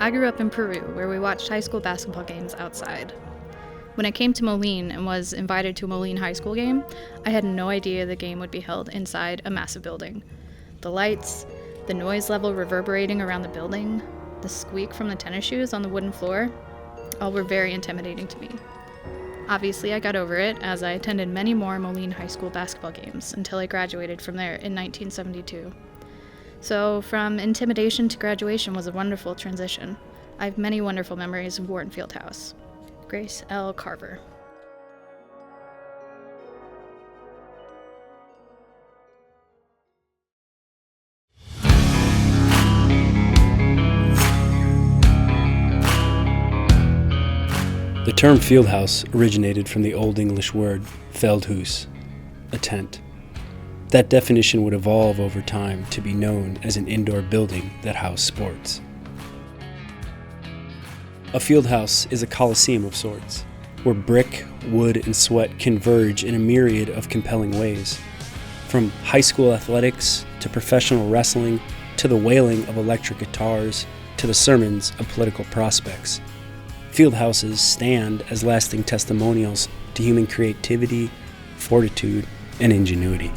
I grew up in Peru, where we watched high school basketball games outside. When I came to Moline and was invited to a Moline High School game, I had no idea the game would be held inside a massive building. The lights, the noise level reverberating around the building, the squeak from the tennis shoes on the wooden floor, all were very intimidating to me. Obviously, I got over it as I attended many more Moline High School basketball games until I graduated from there in 1972. So, from intimidation to graduation was a wonderful transition. I have many wonderful memories of Wharton Fieldhouse. Grace L. Carver. The term fieldhouse originated from the Old English word feldhus, a tent. That definition would evolve over time to be known as an indoor building that housed sports. A fieldhouse is a coliseum of sorts, where brick, wood, and sweat converge in a myriad of compelling ways, from high school athletics to professional wrestling to the wailing of electric guitars to the sermons of political prospects. Fieldhouses stand as lasting testimonials to human creativity, fortitude, and ingenuity.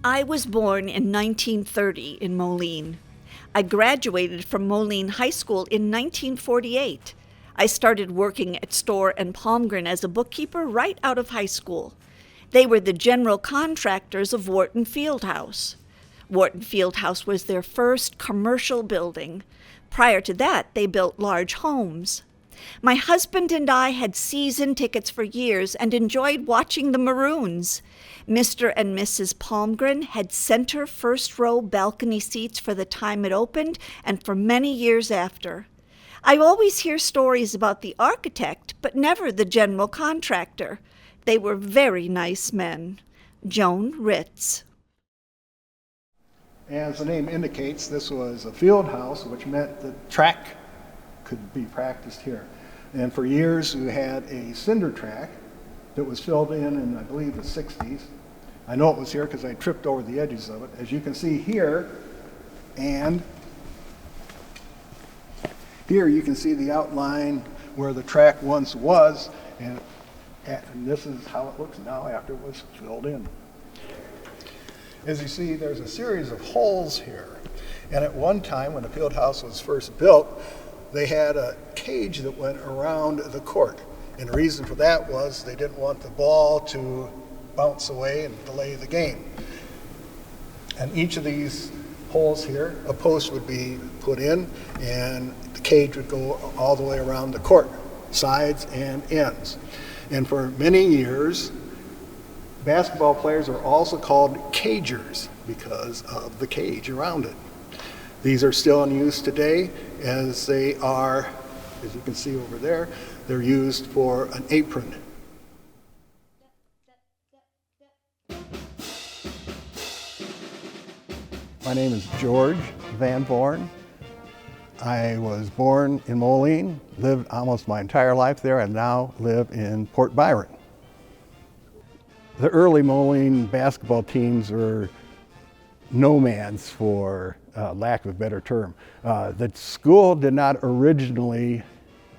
I was born in 1930 in Moline. I graduated from Moline High School in 1948. I started working at Storr and Palmgren as a bookkeeper right out of high school. They were the general contractors of Wharton Fieldhouse. Wharton Fieldhouse was their first commercial building. Prior to that, they built large homes. My husband and I had season tickets for years and enjoyed watching the Maroons. Mr. and Mrs. Palmgren had center first row balcony seats for the time it opened and for many years after. I always hear stories about the architect, but never the general contractor. They were very nice men. Joan Ritz. As the name indicates, this was a field house, which meant the track could be practiced here. And for years we had a cinder track that was filled in I believe, the 60s. I know it was here because I tripped over the edges of it. As you can see here, and here you can see the outline where the track once was, and this is how it looks now after it was filled in. As you see, there's a series of holes here. And at one time, when the field house was first built, they had a cage that went around the court. And the reason for that was they didn't want the ball to bounce away and delay the game. And each of these holes here, a post would be put in, and the cage would go all the way around the court, sides and ends. And for many years, basketball players are also called cagers because of the cage around it. These are still in use today, as they are, as you can see over there, they're used for an apron. My name is George Van Born. I was born in Moline, lived almost my entire life there, and now live in Port Byron. The early Moline basketball teams were nomads, for lack of a better term. The school did not originally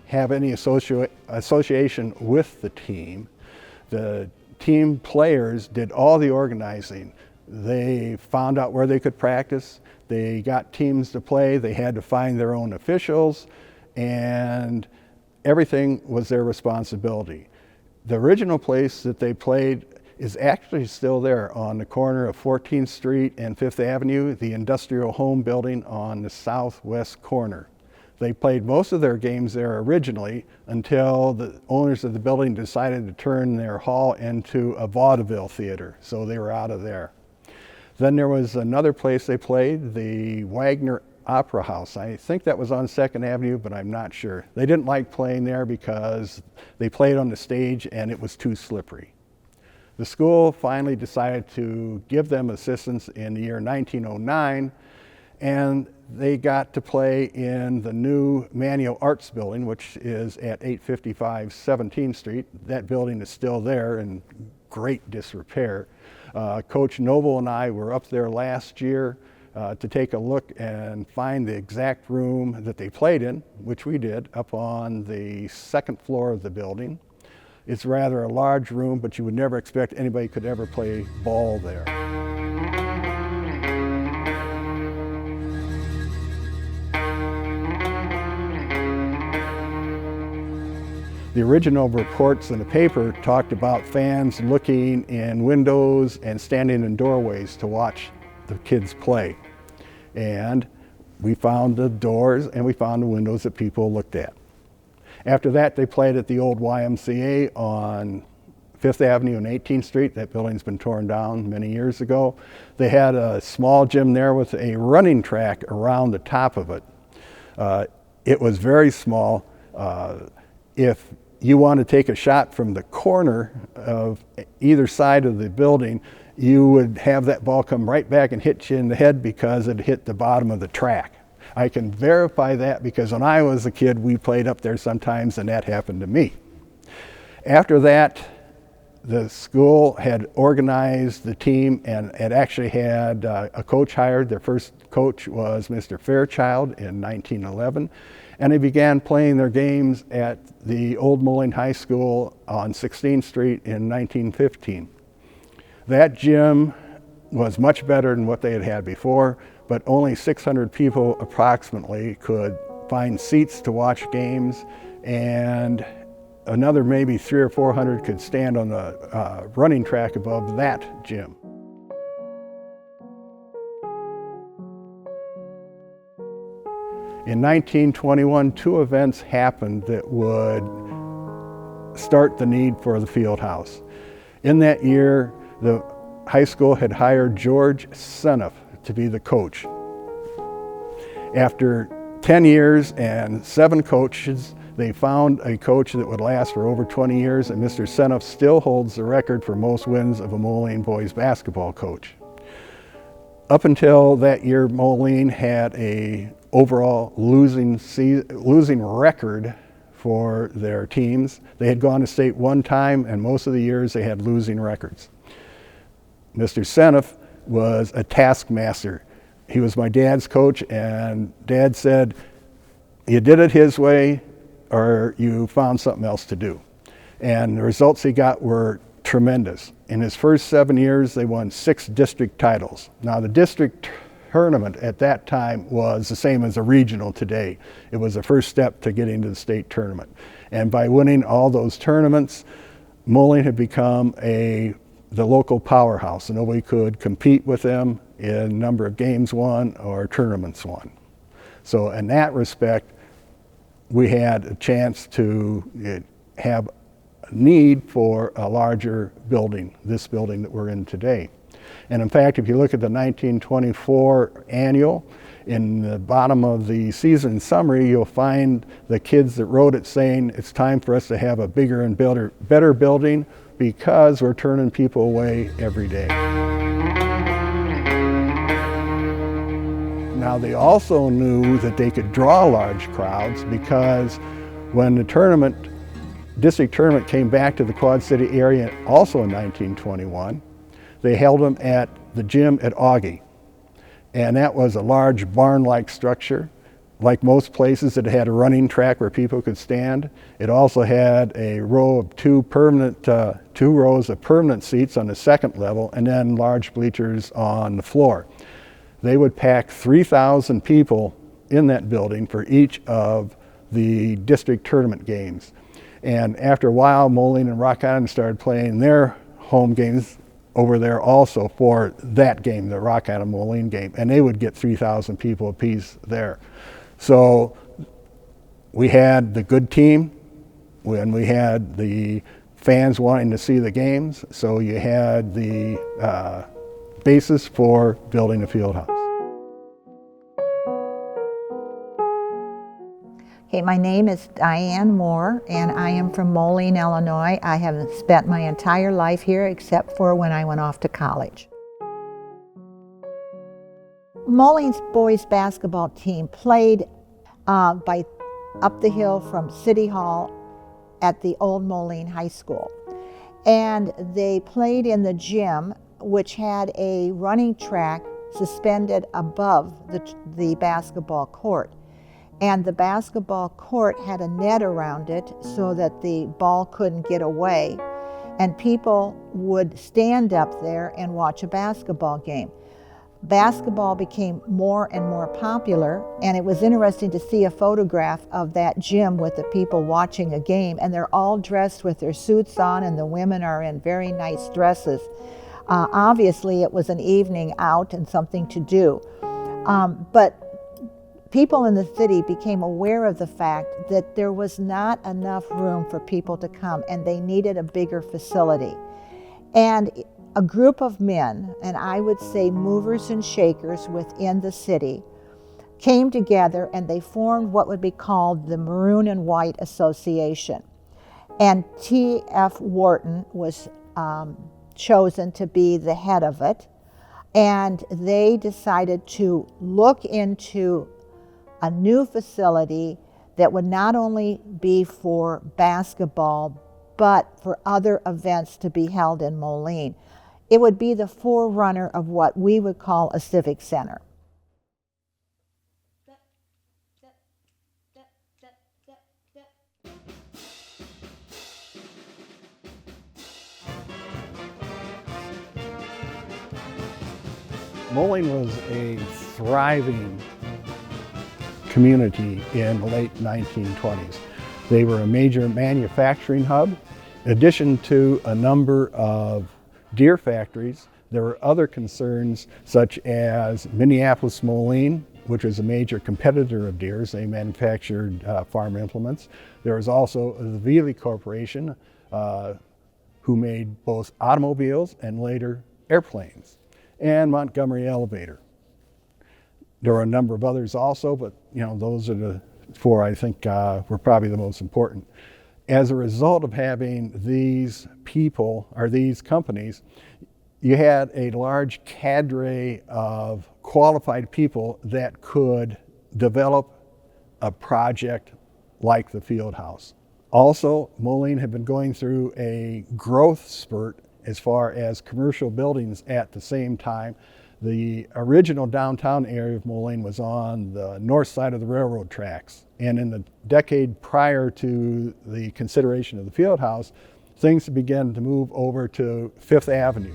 have any association with the team. The team players did all the organizing. They found out where they could practice. They got teams to play. They had to find their own officials, and everything was their responsibility. The original place that they played is actually still there on the corner of 14th Street and 5th Avenue, the Industrial Home Building on the southwest corner. They played most of their games there originally until the owners of the building decided to turn their hall into a vaudeville theater, so they were out of there. Then there was another place they played, the Wagner Opera House. I think that was on 2nd Avenue, but I'm not sure. They didn't like playing there because they played on the stage and it was too slippery. The school finally decided to give them assistance in the year 1909, and they got to play in the new Manio Arts Building, which is at 855 17th Street. That building is still there in great disrepair. Coach Noble and I were up there last year to take a look and find the exact room that they played in, which we did, up on the second floor of the building. It's rather a large room, but you would never expect anybody could ever play ball there. The original reports in the paper talked about fans looking in windows and standing in doorways to watch the kids play. And we found the doors and we found the windows that people looked at. After that, they played at the old YMCA on 5th Avenue and 18th Street. That building's been torn down many years ago. They had a small gym there with a running track around the top of it. It was very small. If you want to take a shot from the corner of either side of the building, you would have that ball come right back and hit you in the head because it hit the bottom of the track. I can verify that because when I was a kid, we played up there sometimes and that happened to me. After that, the school had organized the team and had actually had a coach hired. Their first coach was Mr. Fairchild in 1911. And they began playing their games at the old Moline High School on 16th Street in 1915. That gym was much better than what they had had before, but only 600 people approximately could find seats to watch games, and another maybe 300 or 400 could stand on the running track above that gym. In 1921, two events happened that would start the need for the field house. In that year, the high school had hired George Seneff to be the coach. After 10 years and 7 coaches, they found a coach that would last for over 20 years, and Mr. Seneff still holds the record for most wins of a Moline boys basketball coach. Up until that year, Moline had a overall losing record for their teams. They had gone to state one time, and most of the years they had losing records. Mr. Seneff was a taskmaster. He was my dad's coach, and Dad said, you did it his way or you found something else to do. And the results he got were tremendous. In his first 7 years, they won 6 district titles. Now, the district tournament at that time was the same as a regional today. It was the first step to getting to the state tournament. And by winning all those tournaments, Moline had become the local powerhouse, and nobody could compete with them in number of games won or tournaments won. So in that respect, we had a chance to have a need for a larger building, this building that we're in today. And in fact, if you look at the 1924 annual, in the bottom of the season summary, you'll find the kids that wrote it saying it's time for us to have a bigger and better building because we're turning people away every day. Now, they also knew that they could draw large crowds because when the district tournament came back to the Quad City area also in 1921, they held them at the gym at Augie. And that was a large barn-like structure. Like most places, it had a running track where people could stand. It also had a row of two rows of permanent seats on the second level, and then large bleachers on the floor. They would pack 3,000 people in that building for each of the district tournament games. And after a while, Moline and Rock Island started playing their home games over there also for that game, the Rock Island Moline game, and they would get 3,000 people apiece there. So we had the good team, when we had the fans wanting to see the games, so you had the basis for building a field house. Hey, my name is Diane Moore, and I am from Moline, Illinois. I have spent my entire life here except for when I went off to college. Moline's boys basketball team played by up the hill from City Hall at the old Moline High School. And they played in the gym, which had a running track suspended above the basketball court. And the basketball court had a net around it so that the ball couldn't get away. And people would stand up there and watch a basketball game. Basketball became more and more popular, and it was interesting to see a photograph of that gym with the people watching a game, and they're all dressed with their suits on, and the women are in very nice dresses. Obviously, it was an evening out and something to do. But people in the city became aware of the fact that there was not enough room for people to come, and they needed a bigger facility. And a group of men, and I would say movers and shakers within the city, came together and they formed what would be called the Maroon and White Association. And T.F. Wharton was chosen to be the head of it. And they decided to look into a new facility that would not only be for basketball, but for other events to be held in Moline. It would be the forerunner of what we would call a civic center. Moline was a thriving community in the late 1920s. They were a major manufacturing hub. In addition to a number of deer factories, there were other concerns such as Minneapolis Moline, which was a major competitor of Deere's. They manufactured farm implements. There was also the Veely Corporation, who made both automobiles and later airplanes, and Montgomery Elevator. There were a number of others also, but those are the four I think were probably the most important. As a result of having these people, or these companies, you had a large cadre of qualified people that could develop a project like the field house. Also, Moline had been going through a growth spurt as far as commercial buildings at the same time. The original downtown area of Moline was on the north side of the railroad tracks. And in the decade prior to the consideration of the field house, things began to move over to Fifth Avenue.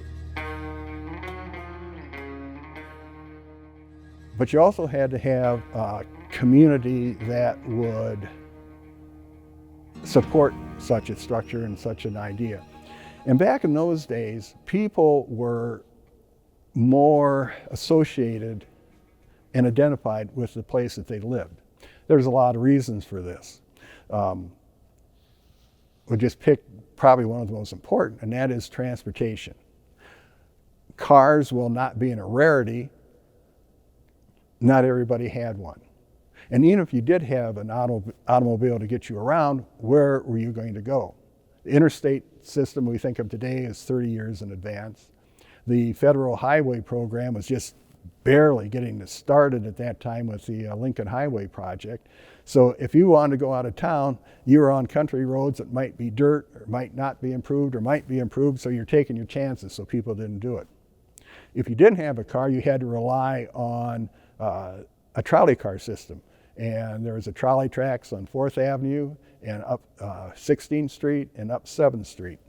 But you also had to have a community that would support such a structure and such an idea. And back in those days, people were more associated and identified with the place that they lived. There's a lot of reasons for this. We'll just pick probably one of the most important, and that is transportation. Cars, will not being a rarity, not everybody had one. And even if you did have an automobile to get you around, where were you going to go? The interstate system we think of today is 30 years in advance. The federal highway program was just barely getting started at that time with the Lincoln Highway project. So if you wanted to go out of town, you were on country roads that might be dirt, or might not be improved, or might be improved, so you're taking your chances, so people didn't do it. If you didn't have a car, you had to rely on a trolley car system. And there was a trolley tracks on 4th Avenue and up 16th Street and up 7th Street.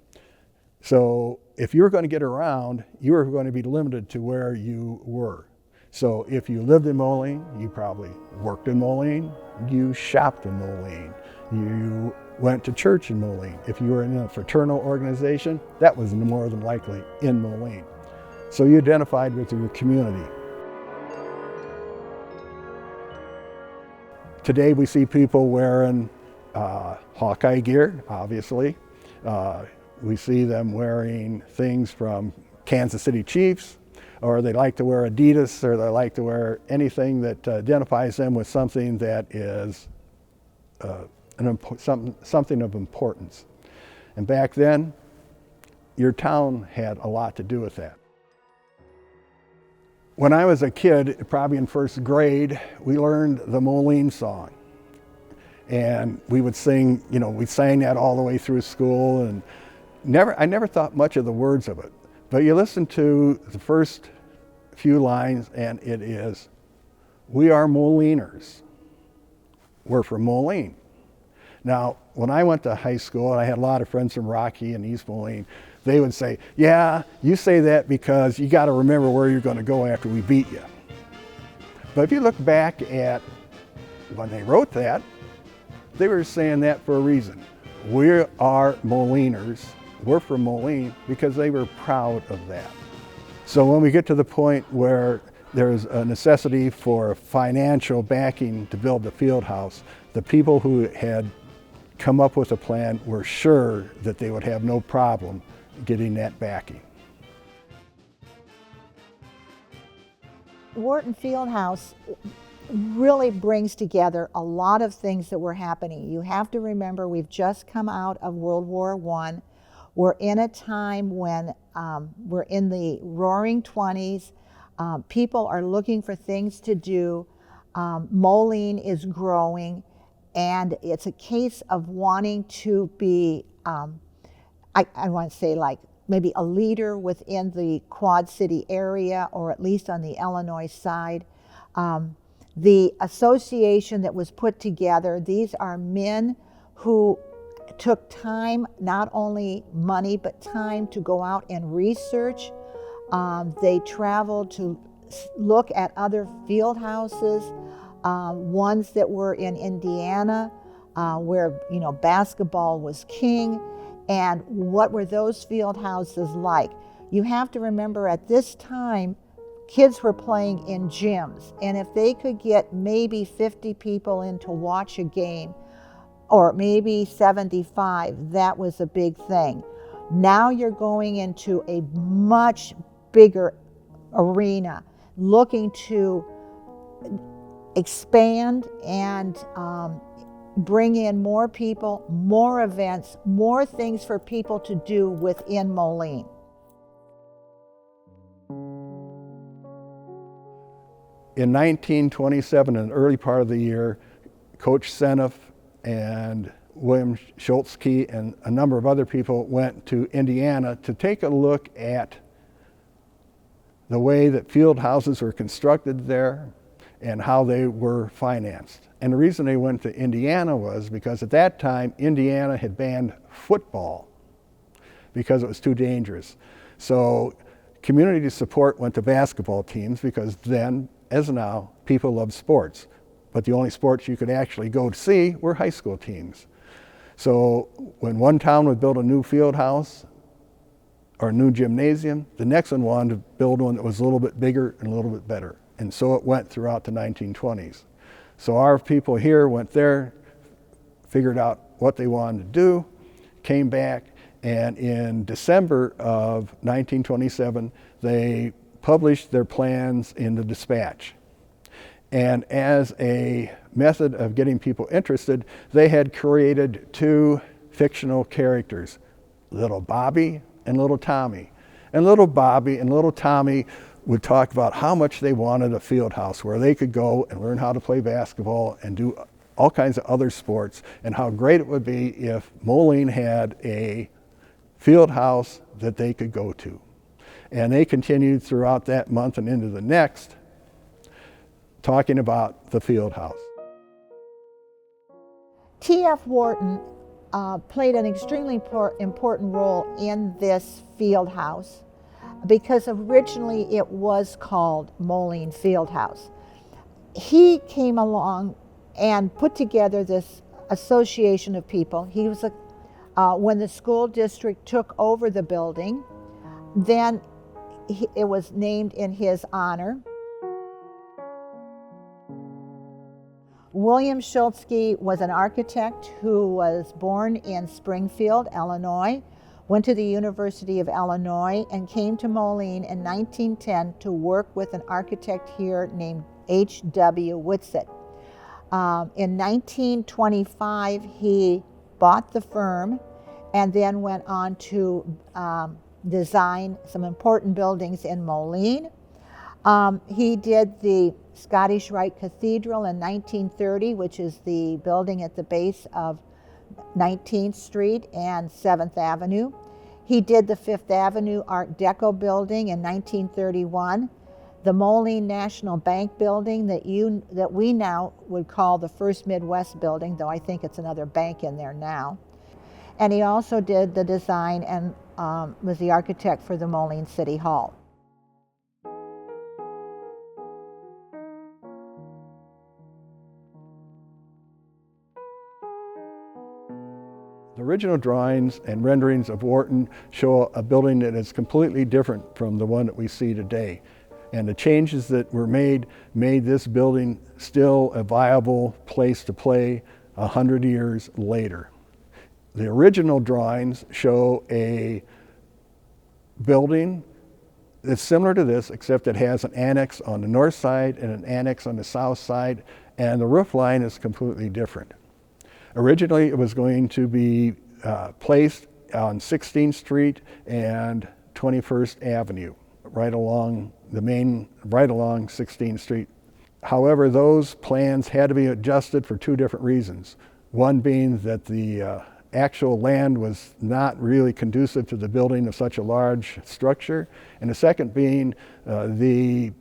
So if you were going to get around, you were going to be limited to where you were. So if you lived in Moline, you probably worked in Moline, you shopped in Moline, you went to church in Moline. If you were in a fraternal organization, that was more than likely in Moline. So you identified with your community. Today we see people wearing Hawkeye gear, obviously. We see them wearing things from Kansas City Chiefs, or they like to wear Adidas, or they like to wear anything that identifies them with something that is something of importance. And back then, your town had a lot to do with that. When I was a kid, probably in first grade, we learned the Moline song. And we would sing, we sang that all the way through school, and I never thought much of the words of it. But you listen to the first few lines and it is, "We are Moliners. We're from Moline." Now, when I went to high school, and I had a lot of friends from Rocky and East Moline, they would say, "Yeah, you say that because you got to remember where you're going to go after we beat you." But if you look back at when they wrote that, they were saying that for a reason. We are Moliners. We're from Moline, because they were proud of that. So when we get to the point where there's a necessity for financial backing to build the field house, the people who had come up with a plan were sure that they would have no problem getting that backing. Wharton Fieldhouse really brings together a lot of things that were happening. You have to remember, we've just come out of World War I. We're in a time when we're in the roaring 20s. People are looking for things to do. Moline is growing, and it's a case of wanting to be, I want to say, like maybe a leader within the Quad City area, or at least on the Illinois side. The association that was put together, these are men who took time, not only money, but time to go out and research. They traveled to look at other field houses, ones that were in Indiana, where basketball was king, and what were those field houses like. You have to remember, at this time, kids were playing in gyms, and if they could get maybe 50 people in to watch a game, or maybe 75, that was a big thing. Now you're going into a much bigger arena, looking to expand and bring in more people, more events, more things for people to do within Moline. In 1927, in the early part of the year, Coach Seneff and William Schultzke and a number of other people went to Indiana to take a look at the way that field houses were constructed there and how they were financed. And the reason they went to Indiana was because at that time, Indiana had banned football because it was too dangerous. So community support went to basketball teams, because then, as now, people love sports. But the only sports you could actually go to see were high school teams. So when one town would build a new field house or a new gymnasium, the next one wanted to build one that was a little bit bigger and a little bit better. And so it went throughout the 1920s. So our people here went there, figured out what they wanted to do, came back, and in December of 1927, they published their plans in the Dispatch. And as a method of getting people interested, they had created two fictional characters, Little Bobby and Little Tommy. And Little Bobby and Little Tommy would talk about how much they wanted a field house where they could go and learn how to play basketball and do all kinds of other sports, and how great it would be if Moline had a field house that they could go to. And they continued throughout that month and into the next, talking about the field house. T.F. Wharton played an extremely important role in this field house, because originally it was called Moline Field House. He came along and put together this association of people. He was when the school district took over the building, then it was named in his honor. William Schultzke was an architect who was born in Springfield, Illinois, went to the University of Illinois, and came to Moline in 1910 to work with an architect here named H.W. Whitsitt. In 1925, he bought the firm and then went on to design some important buildings in Moline. He did the Scottish Rite Cathedral in 1930, which is the building at the base of 19th Street and 7th Avenue. He did the Fifth Avenue Art Deco building in 1931, the Moline National Bank building that we now would call the First Midwest building, though I think it's another bank in there now. And he also did the design and was the architect for the Moline City Hall. The original drawings and renderings of Wharton show a building that is completely different from the one that we see today. And the changes that were made this building still a viable place to play 100 years later. The original drawings show a building that's similar to this, except it has an annex on the north side and an annex on the south side, and the roof line is completely different. Originally, it was going to be placed on 16th Street and 21st Avenue, right along 16th Street. However, those plans had to be adjusted for two different reasons. One being that the actual land was not really conducive to the building of such a large structure, and the second being the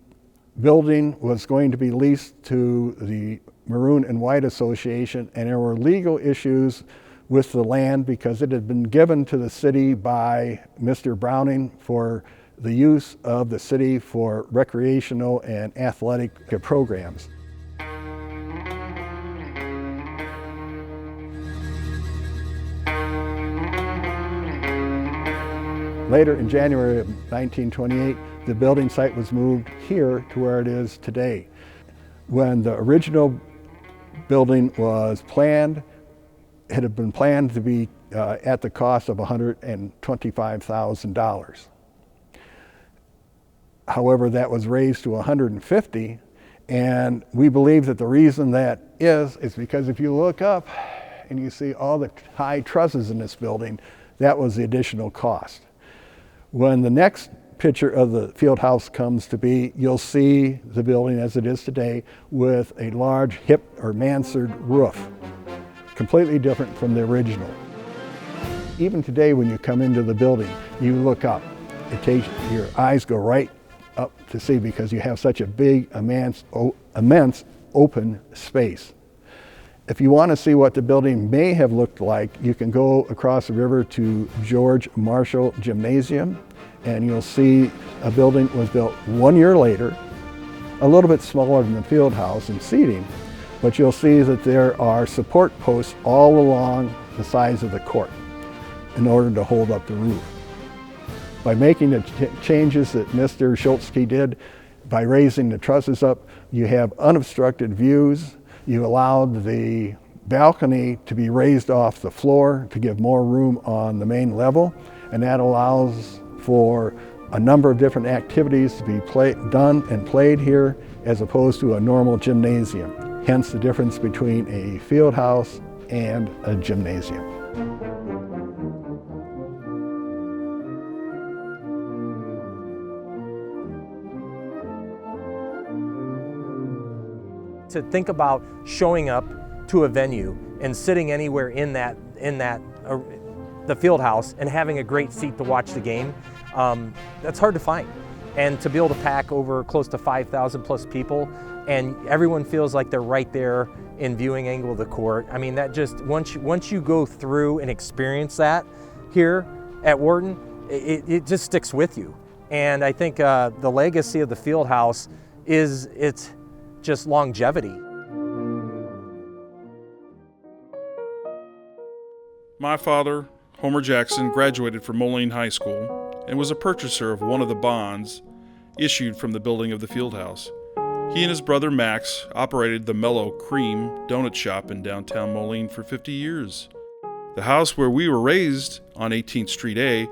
building was going to be leased to the Maroon and White Association, and there were legal issues with the land because it had been given to the city by Mr. Browning for the use of the city for recreational and athletic programs. Later in January of 1928, the building site was moved here to where it is today. When the original building was planned, it had been planned to be at the cost of $125,000. However, that was raised to $150,000, and we believe that the reason that is because if you look up and you see all the high trusses in this building, that was the additional cost. When the next picture of the field house comes to be, you'll see the building as it is today with a large hip or mansard roof, completely different from the original. Even today when you come into the building, you look up, your eyes go right up to see because you have such a big, immense open space. If you want to see what the building may have looked like, you can go across the river to George Marshall Gymnasium, and you'll see a building was built 1 year later, a little bit smaller than the field house in seating, but you'll see that there are support posts all along the sides of the court in order to hold up the roof. By making the changes that Mr. Schultzke did, by raising the trusses up, you have unobstructed views. You allowed the balcony to be raised off the floor to give more room on the main level, and that allows for a number of different activities to be done and played here as opposed to a normal gymnasium. Hence the difference between a field house and a gymnasium. To think about showing up to a venue and sitting anywhere in the field house and having a great seat to watch the game, that's hard to find. And to be able to pack over close to 5,000 plus people, and everyone feels like they're right there in viewing angle of the court. I mean, that just, once you go through and experience that here at Wharton, it just sticks with you. And I think the legacy of the field house is it's just longevity. My father, Homer Jackson, graduated from Moline High School and was a purchaser of one of the bonds issued from the building of the field house. He and his brother Max operated the Mellow Cream donut shop in downtown Moline for 50 years. The house where we were raised on 18th Street A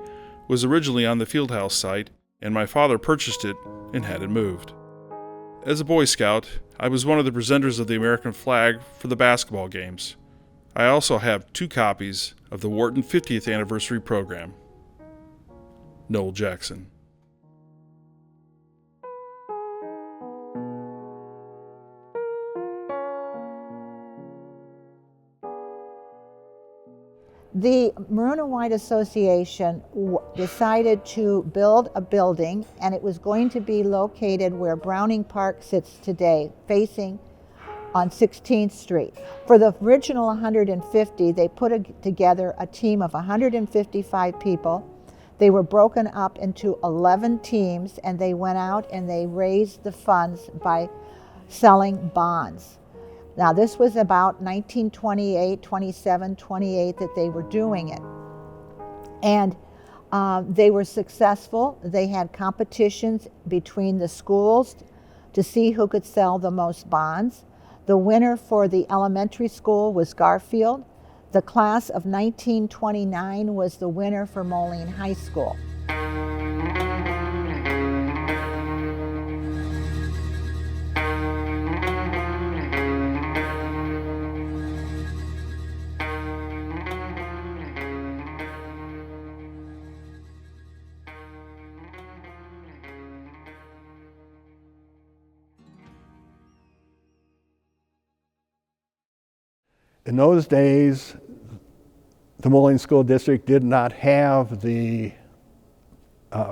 was originally on the field house site, and my father purchased it and had it moved. As a Boy Scout, I was one of the presenters of the American flag for the basketball games. I also have 2 copies of the Wharton 50th anniversary program. Noel Jackson. The Maroon and White Association decided to build a building, and it was going to be located where Browning Park sits today, facing on 16th Street. For the original 150, they put together a team of 155 people. They were broken up into 11 teams, and they went out and they raised the funds by selling bonds. Now, this was about 1928, 27, 28 that they were doing it. And they were successful. They had competitions between the schools to see who could sell the most bonds. The winner for the elementary school was Garfield. The class of 1929 was the winner for Moline High School. In those days, the Moline School District did not have the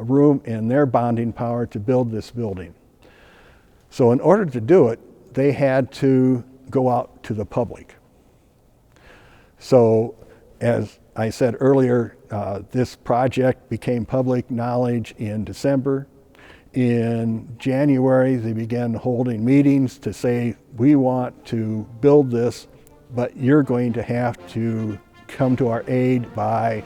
room in their bonding power to build this building. So in order to do it, they had to go out to the public. So as I said earlier, this project became public knowledge in December. In January, they began holding meetings to say, we want to build this, but you're going to have to come to our aid by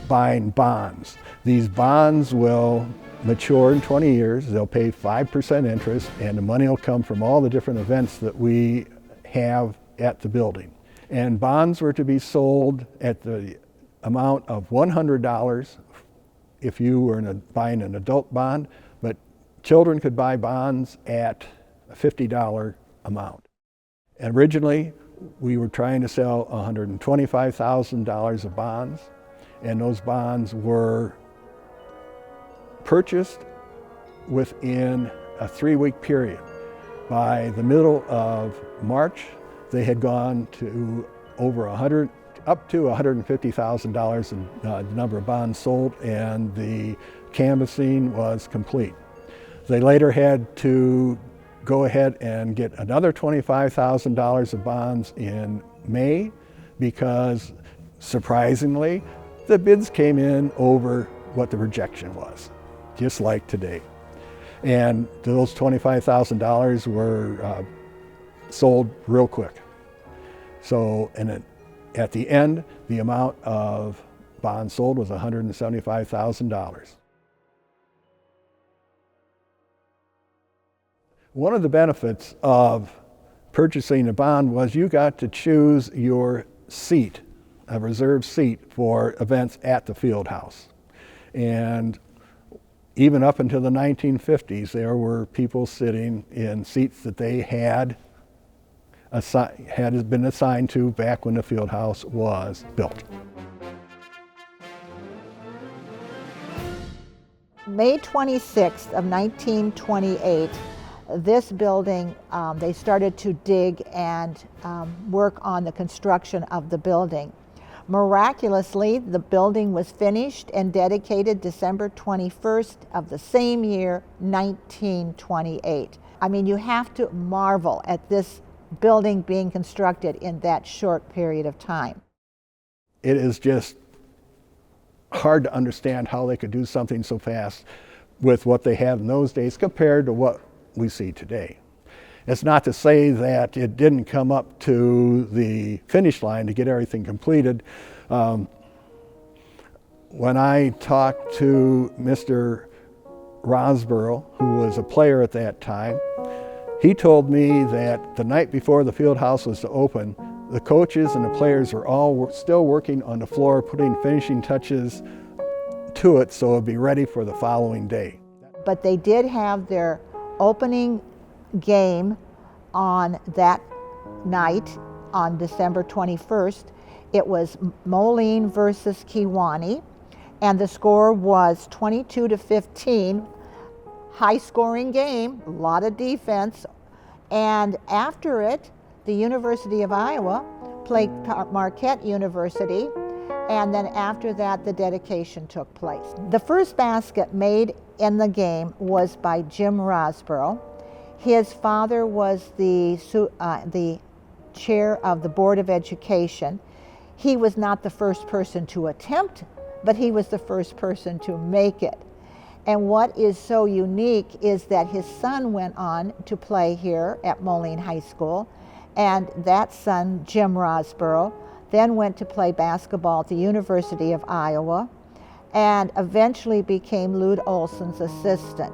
buying bonds. These bonds will mature in 20 years. They'll pay 5% interest, and the money will come from all the different events that we have at the building. And bonds were to be sold at the amount of $100 if you were buying an adult bond, but children could buy bonds at a $50 amount. And originally, we were trying to sell $125,000 of bonds, and those bonds were purchased within a 3-week period. By the middle of March, they had gone to up to $150,000 in the number of bonds sold, and the canvassing was complete. They later had to go ahead and get another $25,000 of bonds in May because, surprisingly, the bids came in over what the projection was, just like today. And those $25,000 were sold real quick. So, and at the end, the amount of bonds sold was $175,000. One of the benefits of purchasing a bond was you got to choose your seat, a reserved seat for events at the field house. And even up until the 1950s, there were people sitting in seats that they had been assigned to back when the field house was built. May 26th of 1928, this building, they started to dig and work on the construction of the building. Miraculously, the building was finished and dedicated December 21st of the same year, 1928. I mean, you have to marvel at this building being constructed in that short period of time. It is just hard to understand how they could do something so fast with what they had in those days compared to what we see today. It's not to say that it didn't come up to the finish line to get everything completed. When I talked to Mr. Rosborough, who was a player at that time, he told me that the night before the field house was to open, the coaches and the players were all still working on the floor, putting finishing touches to it so it would be ready for the following day. But they did have their opening game on that night, on December 21st, it was Moline versus Kewanee, and the score was 22-15. High-scoring game, a lot of defense, and after it, the University of Iowa played Marquette University, and then after that, the dedication took place. The first basket made in the game was by Jim Rosborough. His father was the chair of the Board of Education. He was not the first person to attempt, but he was the first person to make it. And what is so unique is that his son went on to play here at Moline High School, and that son, Jim Rosborough, then went to play basketball at the University of Iowa, and eventually became Lute Olson's assistant.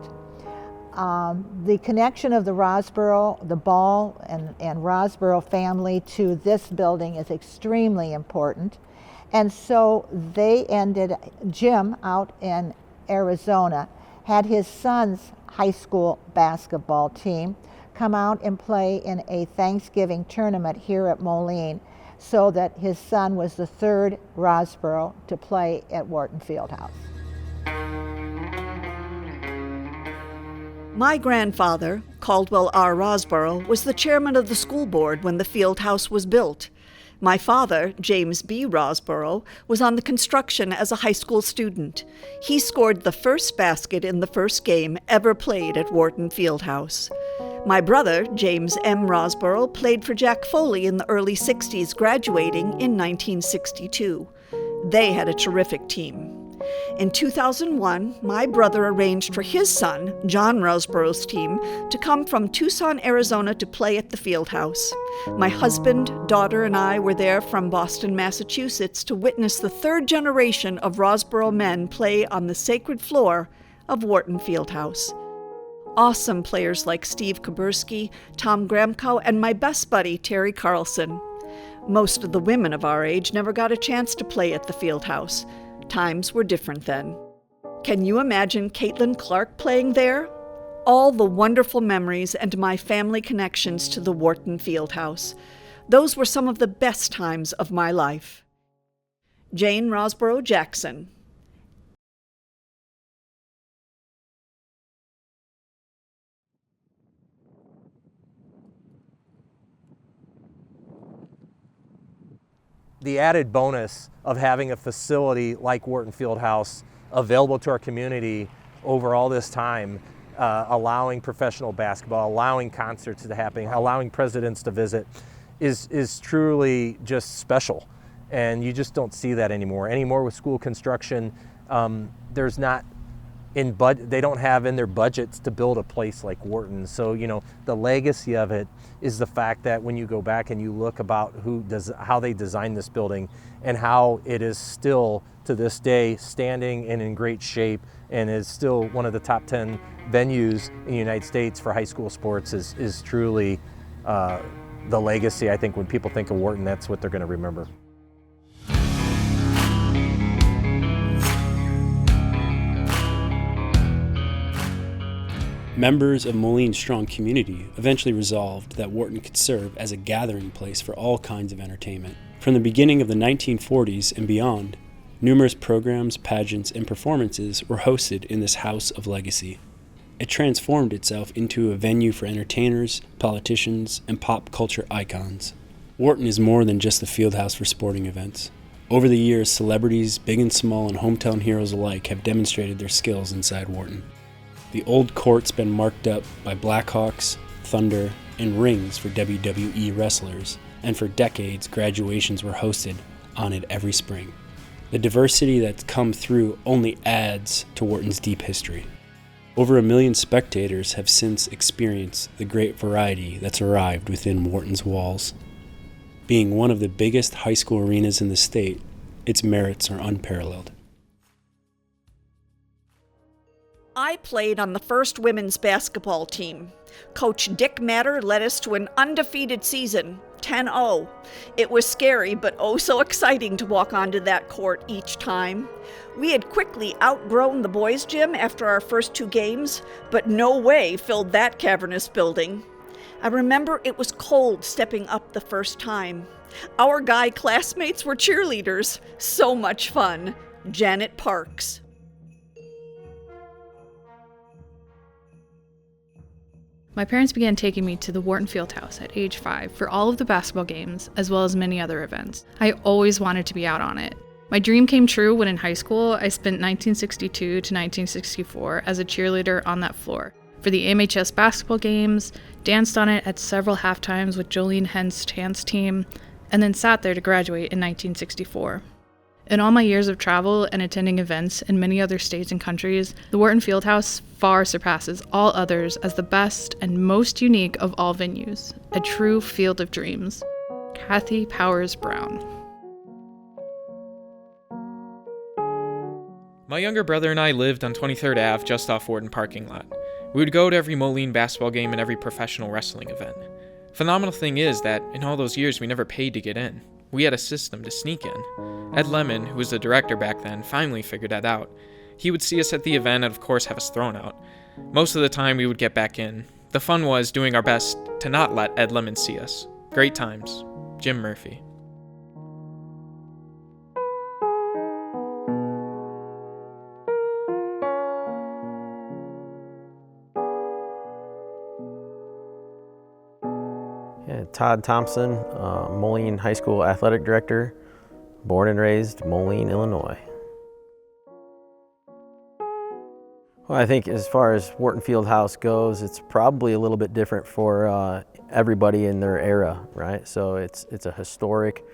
The connection of the Rosborough, the Ball and Rosborough family to this building is extremely important. And so Jim out in Arizona had his son's high school basketball team come out and play in a Thanksgiving tournament here at Moline, so that his son was the third Rosborough to play at Wharton Fieldhouse. My grandfather, Caldwell R. Rosborough, was the chairman of the school board when the Fieldhouse was built. My father, James B. Rosborough, was on the construction as a high school student. He scored the first basket in the first game ever played at Wharton Fieldhouse. My brother, James M. Rosborough, played for Jack Foley in the early 60s, graduating in 1962. They had a terrific team. In 2001, my brother arranged for his son, John Rosborough's team, to come from Tucson, Arizona to play at the Fieldhouse. My husband, daughter, and I were there from Boston, Massachusetts to witness the third generation of Rosborough men play on the sacred floor of Wharton Fieldhouse. Awesome players like Steve Kuberski, Tom Gramkow, and my best buddy, Terry Carlson. Most of the women of our age never got a chance to play at the Fieldhouse. Times were different then. Can you imagine Caitlin Clark playing there? All the wonderful memories and my family connections to the Wharton Fieldhouse. Those were some of the best times of my life. Jane Rosborough Jackson. The added bonus of having a facility like Wharton Fieldhouse available to our community over all this time, allowing professional basketball, allowing concerts to happen, allowing presidents to visit, is truly just special. And you just don't see that anymore. With school construction, there's not they don't have in their budgets to build a place like Wharton. So, the legacy of it is the fact that when you go back and you look about how they designed this building and how it is still to this day standing and in great shape and is still one of the top 10 venues in the United States for high school sports is truly the legacy. I think when people think of Wharton, that's what they're going to remember. Members of Moline's strong community eventually resolved that Wharton could serve as a gathering place for all kinds of entertainment. From the beginning of the 1940s and beyond, numerous programs, pageants, and performances were hosted in this house of legacy. It transformed itself into a venue for entertainers, politicians, and pop culture icons. Wharton is more than just a field house for sporting events. Over the years, celebrities, big and small, and hometown heroes alike have demonstrated their skills inside Wharton. The old court's been marked up by Blackhawks, Thunder, and rings for WWE wrestlers, and for decades graduations were hosted on it every spring. The diversity that's come through only adds to Wharton's deep history. Over 1 million spectators have since experienced the great variety that's arrived within Wharton's walls. Being one of the biggest high school arenas in the state, its merits are unparalleled. I played on the first women's basketball team. Coach Dick Matter led us to an undefeated season, 10-0. It was scary, but oh so exciting to walk onto that court each time. We had quickly outgrown the boys' gym after our first 2 games, but no way filled that cavernous building. I remember it was cold stepping up the first time. Our guy classmates were cheerleaders. So much fun. Janet Parks. My parents began taking me to the Wharton Fieldhouse at age 5 for all of the basketball games, as well as many other events. I always wanted to be out on it. My dream came true when in high school, I spent 1962 to 1964 as a cheerleader on that floor for the MHS basketball games, danced on it at several halftimes with Jolene Henn's dance team, and then sat there to graduate in 1964. In all my years of travel and attending events in many other states and countries, the Wharton Fieldhouse far surpasses all others as the best and most unique of all venues, a true field of dreams. Kathy Powers Brown. My younger brother and I lived on 23rd Ave just off Wharton parking lot. We would go to every Moline basketball game and every professional wrestling event. Phenomenal thing is that in all those years we never paid to get in. We had a system to sneak in. Ed Lemon, who was the director back then, finally figured that out. He would see us at the event and of course have us thrown out. Most of the time we would get back in. The fun was doing our best to not let Ed Lemon see us. Great times. Jim Murphy. Todd Thompson, Moline High School Athletic Director, born and raised Moline, Illinois. Well, I think as far as Wharton Fieldhouse goes, it's probably a little bit different for everybody in their era, right? So it's a historic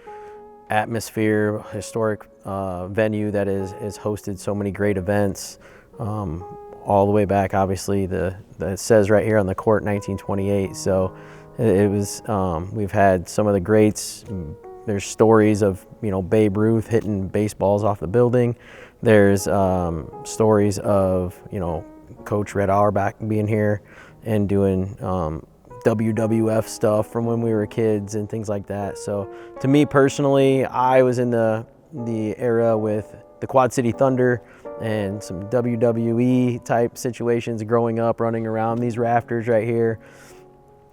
atmosphere, historic venue that has hosted so many great events, all the way back, obviously, it says right here on the court, 1928. So it was, we've had some of the greats. There's stories of, Babe Ruth hitting baseballs off the building. There's stories of, Coach Red Auerbach being here and doing WWF stuff from when we were kids and things like that. So to me personally, I was in the era with the Quad City Thunder and some WWE type situations growing up, running around these rafters right here.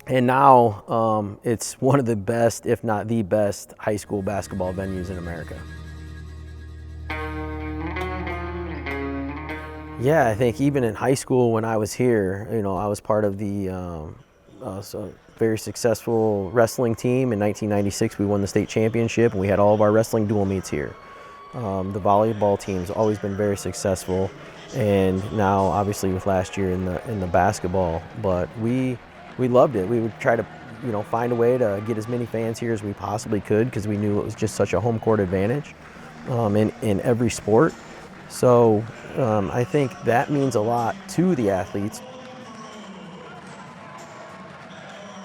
And now it's one of the best, if not the best, high school basketball venues in America. Yeah, I think even in high school when I was here, I was part of the very successful wrestling team. In 1996, we won the state championship, and we had all of our wrestling dual meets here. The volleyball team's always been very successful, and now obviously with last year in the basketball, but we loved it. We would try to, find a way to get as many fans here as we possibly could because we knew it was just such a home court advantage in every sport. So I think that means a lot to the athletes.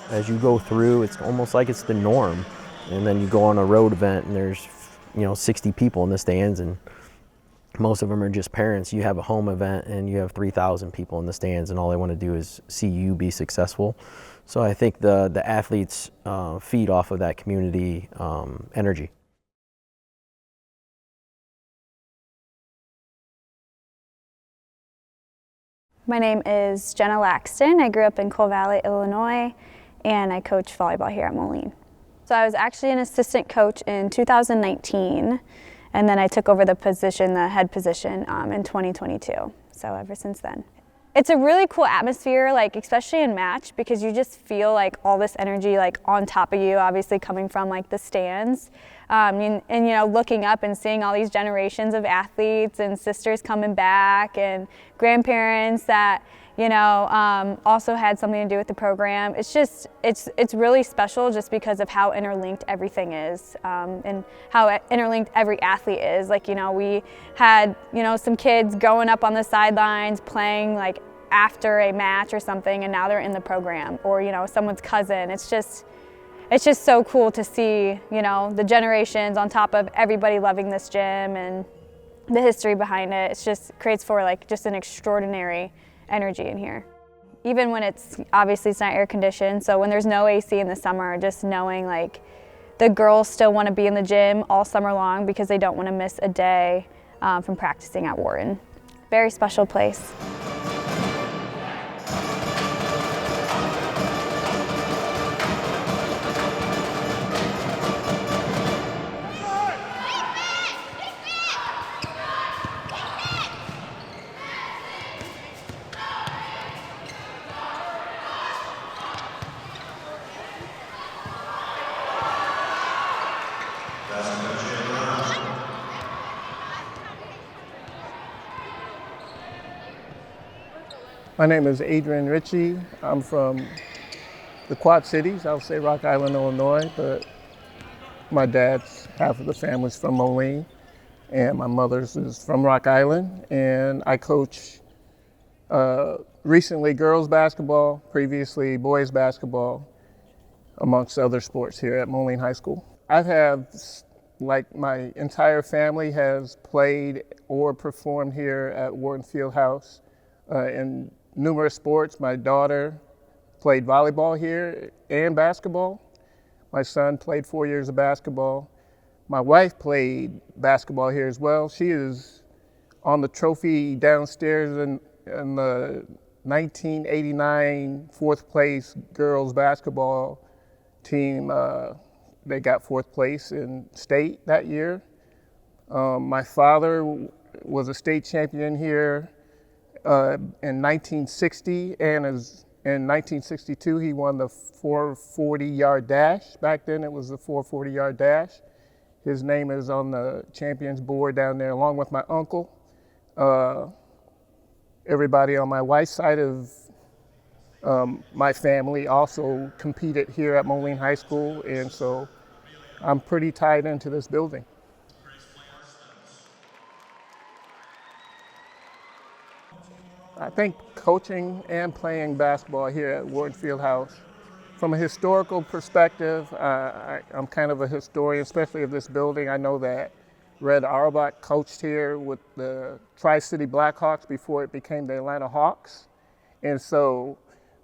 As you go through, it's almost like it's the norm. And then you go on a road event and there's, 60 people in the stands, and most of them are just parents. You have a home event and you have 3,000 people in the stands, and all they want to do is see you be successful. So I think the athletes feed off of that community energy. My name is Jenna Laxton. I grew up in Coal Valley, Illinois, and I coach volleyball here at Moline. So I was actually an assistant coach in 2019. And then I took over the head position in 2022. So ever since then. It's a really cool atmosphere, especially in match, because you just feel all this energy on top of you, obviously coming from the stands. And looking up and seeing all these generations of athletes and sisters coming back and grandparents that, also had something to do with the program. It's really special just because of how interlinked everything is and how interlinked every athlete is. We had, some kids growing up on the sidelines playing after a match or something, and now they're in the program, or, someone's cousin. It's just so cool to see, the generations on top of everybody loving this gym and the history behind it. It just creates for just an extraordinary energy in here. Even when it's not air conditioned, so when there's no AC in the summer, just knowing the girls still want to be in the gym all summer long because they don't want to miss a day from practicing at Wharton. Very special place. My name is Adrian Ritchie. I'm from the Quad Cities. I'll say Rock Island, Illinois, but my dad's half of the family's from Moline, and my mother's is from Rock Island. And I coach recently girls basketball, previously boys basketball, amongst other sports here at Moline High School. Like my entire family has played or performed here at Wharton Fieldhouse in numerous sports. My daughter played volleyball here and basketball. My son played 4 years of basketball. My wife played basketball here as well. She is on the trophy downstairs in the 1989 fourth place girls basketball team. They got fourth place in state that year. My father was a state champion here in 1960, and in 1962 he won the 440-yard dash. Back then it was the 440-yard dash. His name is on the champions board down there, along with my uncle. Everybody on my wife's side of my family also competed here at Moline High School, and so I'm pretty tied into this building. I think coaching and playing basketball here at Wharton Fieldhouse, from a historical perspective, I'm kind of a historian, especially of this building. I know that Red Auerbach coached here with the Tri-City Blackhawks before it became the Atlanta Hawks. And so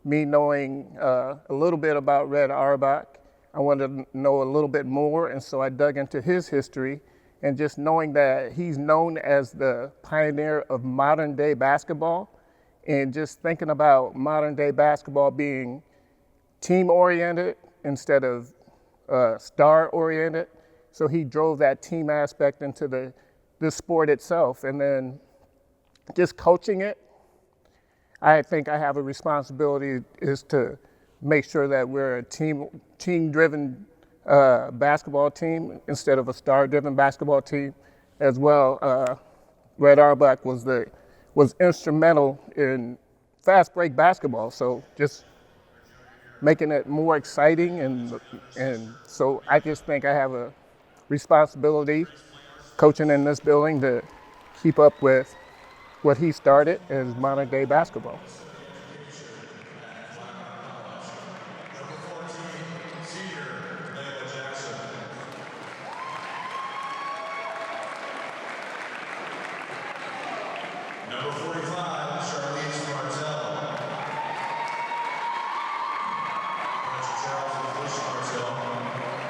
me knowing a little bit about Red Auerbach, I wanted to know a little bit more, and so I dug into his history, and just knowing that he's known as the pioneer of modern day basketball, and just thinking about modern day basketball being team-oriented instead of star-oriented. So he drove that team aspect into the sport itself. And then just coaching it, I think I have a responsibility is to make sure that we're a team-driven basketball team instead of a star-driven basketball team as well. Red Auerbach was instrumental in fast break basketball, so just making it more exciting, and so I just think I have a responsibility coaching in this building to keep up with what he started as modern day basketball. Number 45, Charlize Martel. Charles and Alicia Martel.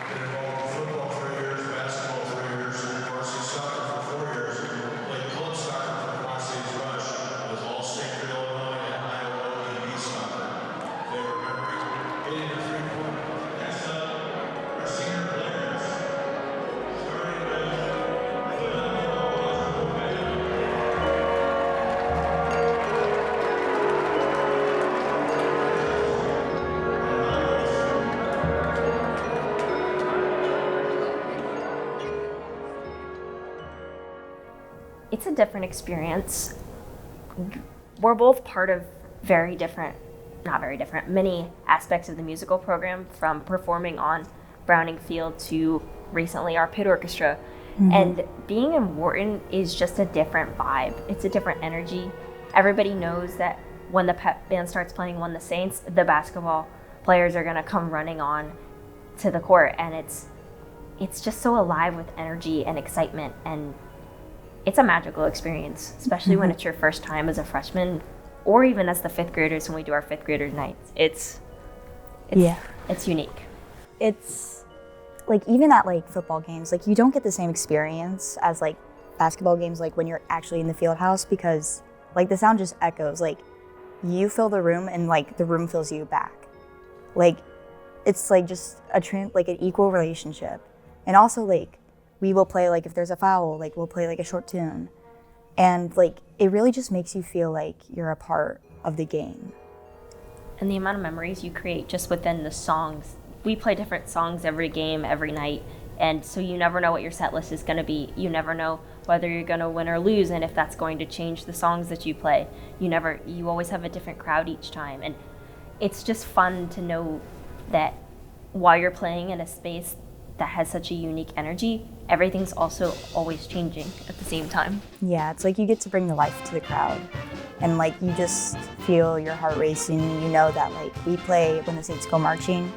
Been involved in football 3 years, basketball 3 years, varsity soccer for 4 years. Played club soccer for Quad Cities Rush. Was All-State for Illinois and Iowa EB soccer. Favorite memory? Hitting the three-pointer. Next up, our senior players. Starting with it's a different experience. We're both part of many aspects of the musical program, from performing on Browning Field to recently our pit orchestra. Mm-hmm. And being in Wharton is just a different vibe. It's a different energy. Everybody knows that when the pep band starts playing When the Saints, the basketball players are gonna come running on to the court, and it's just so alive with energy and excitement, and it's a magical experience, especially when it's your first time as a freshman, or even as the fifth graders when we do our fifth graders nights. It's unique. It's like, even at like football games, like you don't get the same experience as like basketball games, like when you're actually in the field house, because like the sound just echoes. Like you fill the room and like the room fills you back. Like it's like just like an equal relationship. And also like we will play, like if there's a foul, like we'll play like a short tune. And like it really just makes you feel like you're a part of the game. And the amount of memories you create just within the songs. We play different songs every game, every night, And so you never know what your set list is going to be. You never know whether you're going to win or lose, and if that's going to change the songs that you play. You always have a different crowd each time. And it's just fun to know that while you're playing in a space that has such a unique energy, everything's also always changing at the same time. Yeah, it's like you get to bring the life to the crowd. And like you just feel your heart racing. You know that like we play When the Saints Go Marching.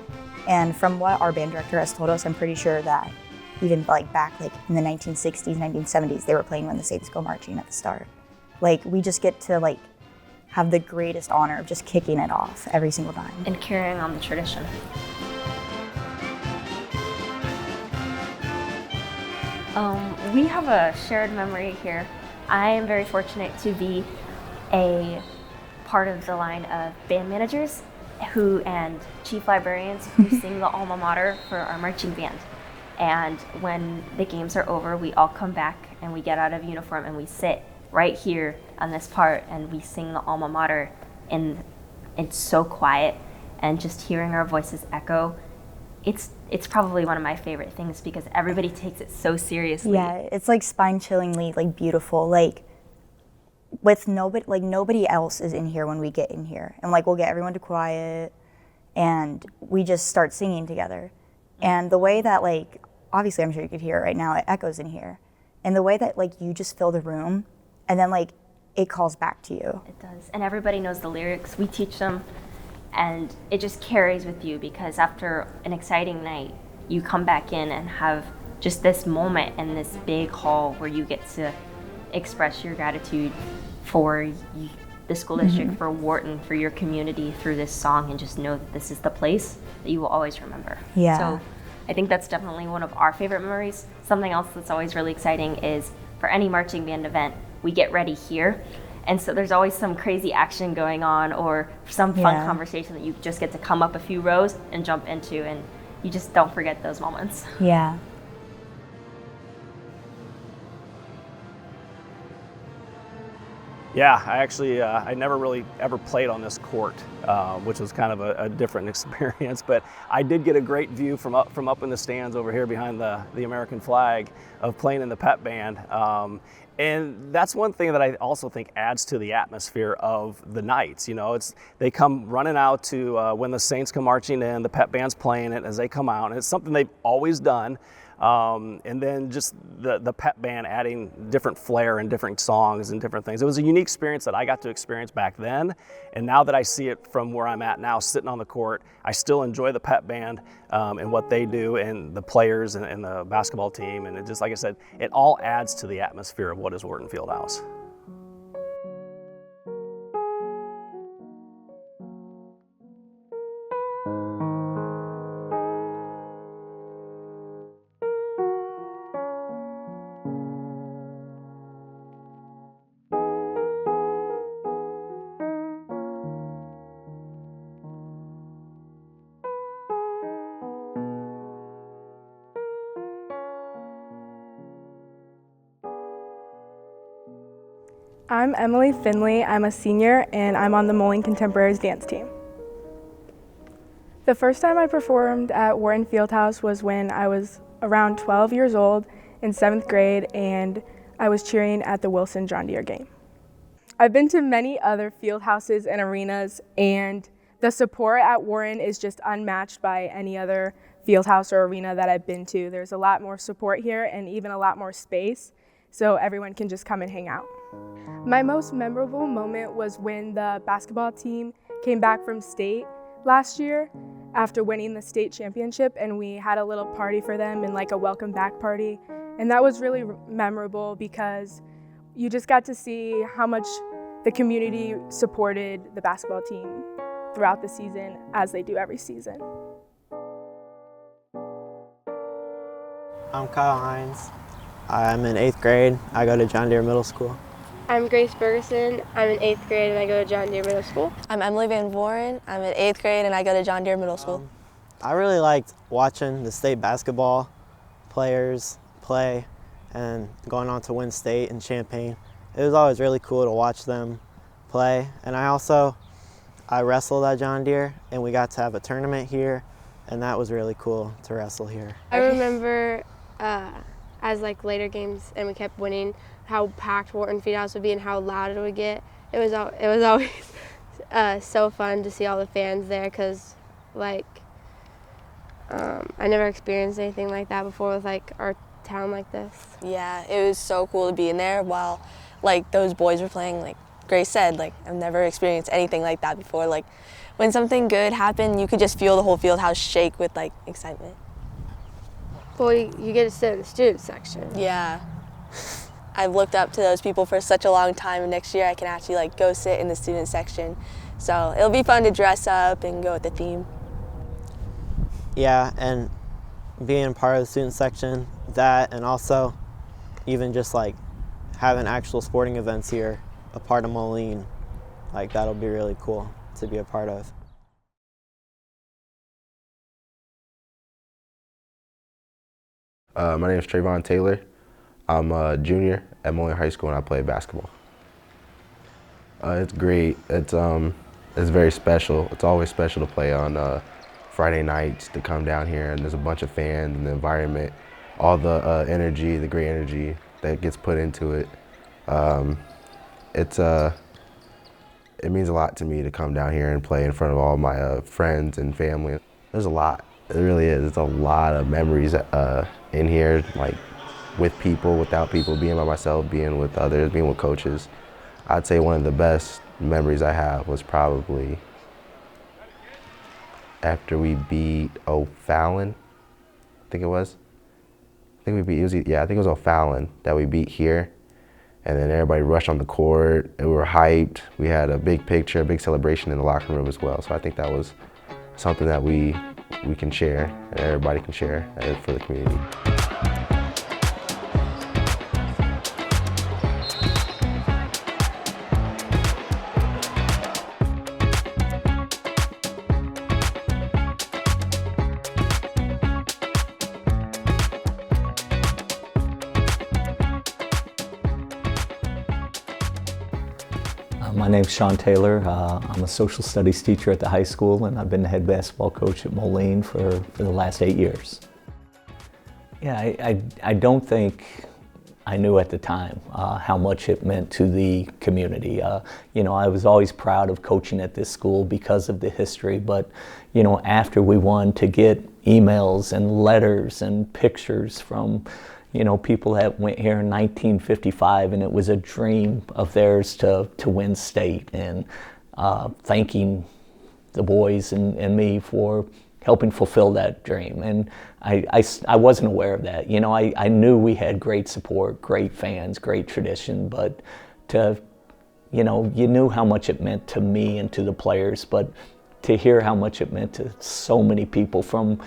And from what our band director has told us, I'm pretty sure that even like back like in the 1960s, 1970s, they were playing When the Saints Go Marching at the start. Like we just get to like have the greatest honor of just kicking it off every single time. And carrying on the tradition. We have a shared memory here. I am very fortunate to be a part of the line of band managers and chief librarians who sing the alma mater for our marching band. And when the games are over, we all come back and we get out of uniform and we sit right here on this part and we sing the alma mater, and it's so quiet, and just hearing our voices echo, it's probably one of my favorite things because everybody takes it so seriously. Yeah, it's like spine-chillingly like beautiful. Like with nobody else is in here when we get in here, and like we'll get everyone to quiet and we just start singing together. And the way that like, obviously I'm sure you could hear it right now, it echoes in here, and the way that like you just fill the room and then like it calls back to you. It does, and everybody knows the lyrics. We teach them, and it just carries with you because after an exciting night you come back in and have just this moment in this big hall where you get to express your gratitude for the school district, for Wharton, for your community through this song, and just know that this is the place that you will always remember. Yeah. So I think that's definitely one of our favorite memories. Something else that's always really exciting is for any marching band event, we get ready here. And so there's always some crazy action going on or some fun conversation that you just get to come up a few rows and jump into, and you just don't forget those moments. Yeah. Yeah, I actually, I never really ever played on this court, which was kind of a different experience, but I did get a great view from up in the stands over here behind the American flag of playing in the pep band. And that's one thing that I also think adds to the atmosphere of the nights. You know, they come running out to When the Saints Come Marching In, the pep band's playing it as they come out, and it's something they've always done. And then just the pep band adding different flair and different songs and different things. It was a unique experience that I got to experience back then, and now that I see it from where I'm at now, sitting on the court, I still enjoy the pep band and what they do, and the players and the basketball team, and it just, like I said, it all adds to the atmosphere of what is Wharton Fieldhouse. I'm Emily Finley. I'm a senior and I'm on the Moline Contemporaries dance team. The first time I performed at Wharton Fieldhouse was when I was around 12 years old in 7th grade, and I was cheering at the Wilson John Deere game. I've been to many other field houses and arenas, and the support at Wharton is just unmatched by any other field house or arena that I've been to. There's a lot more support here and even a lot more space, so everyone can just come and hang out. My most memorable moment was when the basketball team came back from state last year after winning the state championship, and we had a little party for them and like a welcome back party. And that was really memorable because you just got to see how much the community supported the basketball team throughout the season, as they do every season. I'm Kyle Hines. I'm in 8th grade. I go to John Deere Middle School. I'm Grace Ferguson. I'm in 8th grade and I go to John Deere Middle School. I'm Emily Van Voren. I'm in 8th grade and I go to John Deere Middle School. I really liked watching the state basketball players play and going on to win state and Champaign. It was always really cool to watch them play. And I wrestled at John Deere, and we got to have a tournament here, and that was really cool to wrestle here. I remember as like later games and we kept winning, how packed Wharton Fieldhouse would be and how loud it would get. It was always so fun to see all the fans there because like I never experienced anything like that before with like our town like this. Yeah, it was so cool to be in there while like those boys were playing. Like Grace said, like I've never experienced anything like that before. Like when something good happened, you could just feel the whole field house shake with like excitement. Well, you get to sit in the student section. Yeah. I've looked up to those people for such a long time, and next year I can actually like go sit in the student section. So it'll be fun to dress up and go with the theme. Yeah, and being part of the student section, that, and also even just like having actual sporting events here, a part of Moline, like that'll be really cool to be a part of. My name is Trayvon Taylor. I'm a junior at Moline High School and I play basketball. It's great. It's very special. It's always special to play on Friday nights, to come down here and there's a bunch of fans and the environment, all the energy, the great energy that gets put into it. It means a lot to me to come down here and play in front of all my friends and family. There's a lot. It really is. It's a lot of memories in here, like with people, without people, being by myself, being with others, being with coaches. I'd say one of the best memories I have was probably after we beat O'Fallon, I think it was. I think it was O'Fallon that we beat here. And then everybody rushed on the court, and we were hyped. We had a big picture, a big celebration in the locker room as well. So I think that was something that we can share, and everybody can share for the community. My name's Sean Taylor. I'm a social studies teacher at the high school, and I've been the head basketball coach at Moline for the last 8 years. Yeah, I don't think I knew at the time how much it meant to the community. You know, I was always proud of coaching at this school because of the history, but you know, after we won, to get emails and letters and pictures from people that went here in 1955, and it was a dream of theirs to win state, and thanking the boys and me for helping fulfill that dream. And I wasn't aware of that. You know, I knew we had great support, great fans, great tradition, but you knew how much it meant to me and to the players, but to hear how much it meant to so many people from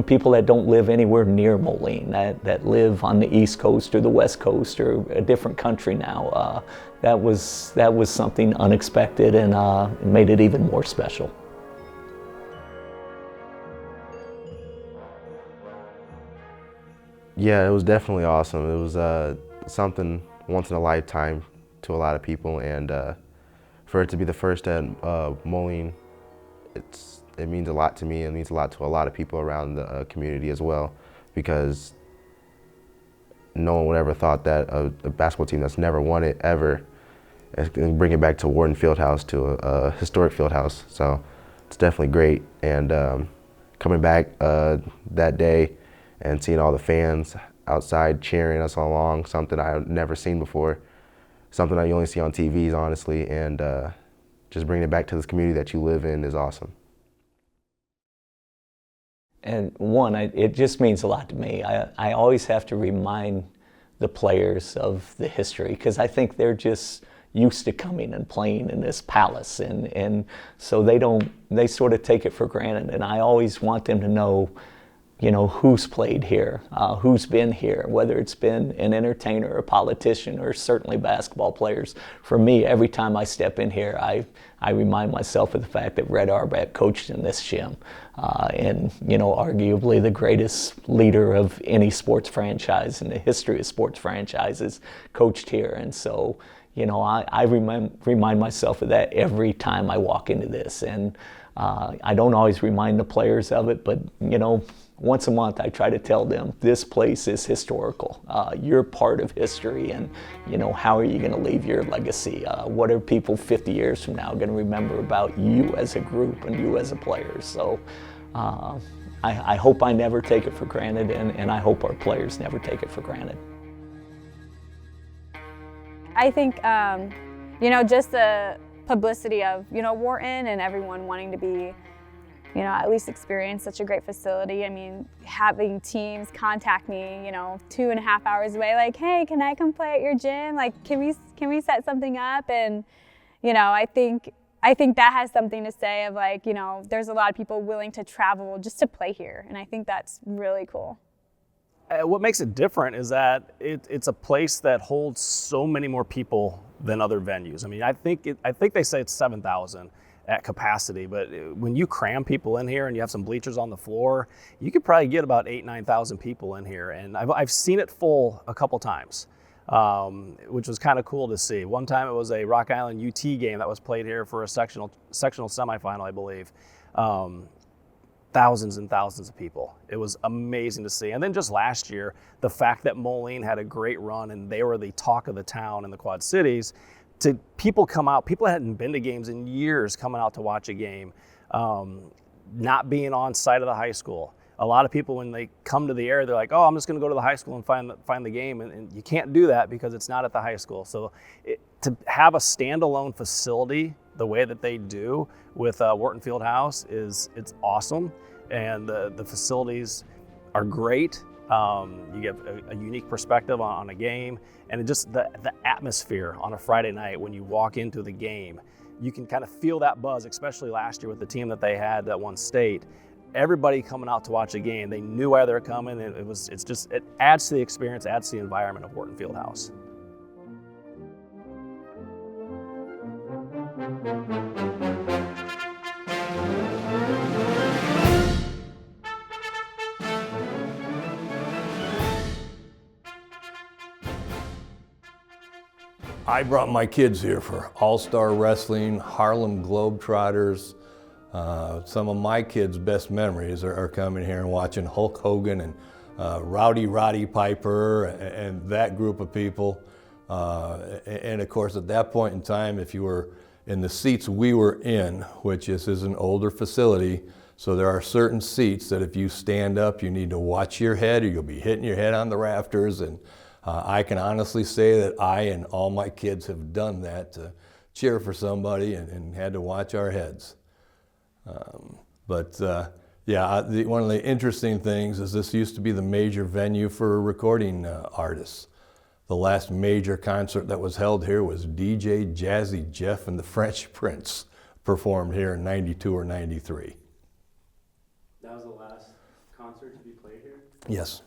people that don't live anywhere near Moline, that live on the East Coast or the West Coast or a different country now. That was something unexpected, and it made it even more special. Yeah, it was definitely awesome. It was something once in a lifetime to a lot of people, and for it to be the first at Moline, it means a lot to me. It means a lot to a lot of people around the community as well, because no one would ever thought that a basketball team that's never won it ever, and bring it back to Wharton Fieldhouse, to a historic fieldhouse. So it's definitely great. And coming back that day and seeing all the fans outside cheering us along, something I've never seen before, something that you only see on TVs, honestly, and just bringing it back to this community that you live in is awesome. And one, it just means a lot to me. I always have to remind the players of the history, because I think they're just used to coming and playing in this palace, and so they sort of take it for granted. And I always want them to know, who's played here, who's been here, whether it's been an entertainer, a politician, or certainly basketball players. For me, every time I step in here, I remind myself of the fact that Red Auerbach coached in this gym, and arguably the greatest leader of any sports franchise in the history of sports franchises coached here. And so, I remind myself of that every time I walk into this. And I don't always remind the players of it, but once a month I try to tell them this place is historical. You're part of history, and how are you going to leave your legacy? What are people 50 years from now going to remember about you as a group and you as a player? So I hope I never take it for granted, and I hope our players never take it for granted. I think, just the publicity of, Wharton and everyone wanting to be, at least experience such a great facility. I mean, having teams contact me, 2.5 hours away, like, hey, can I come play at your gym? Like, can we set something up? And, I think that has something to say of like, there's a lot of people willing to travel just to play here. And I think that's really cool. What makes it different is that it's a place that holds so many more people than other venues. I mean, I think they say it's 7,000 at capacity, but when you cram people in here and you have some bleachers on the floor, you could probably get about 8,000-9,000 people in here. And I've seen it full a couple times, which was kind of cool to see. One time it was a Rock Island UT game that was played here for a sectional semifinal, I believe. Thousands and thousands of people. It was amazing to see. And then just last year, the fact that Moline had a great run and they were the talk of the town in the Quad Cities, to people come out, people hadn't been to games in years coming out to watch a game, not being on site of the high school. A lot of people, when they come to the area, they're like, oh, I'm just gonna go to the high school and find the game. And you can't do that because it's not at the high school. So to have a standalone facility the way that they do with Wharton Fieldhouse it's awesome. And the facilities are great. You get a unique perspective on a game, and just the atmosphere on a Friday night when you walk into the game, you can kind of feel that buzz, especially last year with the team that they had that won state. Everybody coming out to watch a game, they knew why they were coming, and it adds to the experience, adds to the environment of Wharton Fieldhouse. I brought my kids here for All-Star Wrestling, Harlem Globetrotters. Some of my kids' best memories are coming here and watching Hulk Hogan and Rowdy Roddy Piper and that group of people. And of course, at that point in time, if you were in the seats we were in, which is an older facility, so there are certain seats that if you stand up, you need to watch your head or you'll be hitting your head on the rafters. And I can honestly say that I and all my kids have done that to cheer for somebody and had to watch our heads. Yeah, one of the interesting things is this used to be the major venue for recording artists. The last major concert that was held here was DJ Jazzy Jeff and the Fresh Prince performed here in 92 or 93. That was the last concert to be played here? Yes.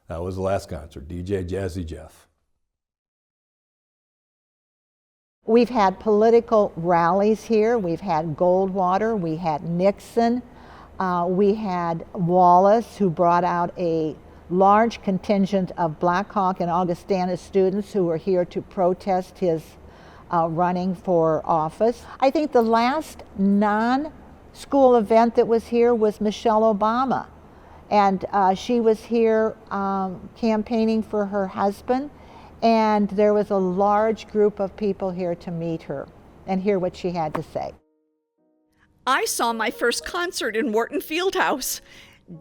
That was the last concert, DJ Jazzy Jeff. We've had political rallies here. We've had Goldwater, we had Nixon, we had Wallace, who brought out a large contingent of Black Hawk and Augustana students who were here to protest his running for office. I think the last non-school event that was here was Michelle Obama. And she was here campaigning for her husband, and there was a large group of people here to meet her and hear what she had to say. I saw my first concert in Wharton Fieldhouse.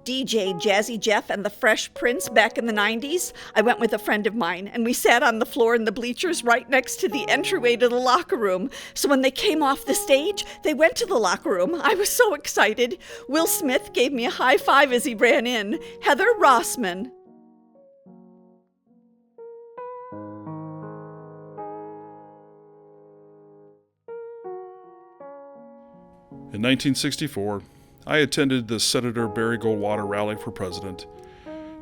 DJ Jazzy Jeff and the Fresh Prince back in the 90s. I went with a friend of mine, and we sat on the floor in the bleachers right next to the entryway to the locker room. So when they came off the stage, they went to the locker room. I was so excited. Will Smith gave me a high five as he ran in. Heather Rossman. In 1964, I attended the Senator Barry Goldwater rally for president.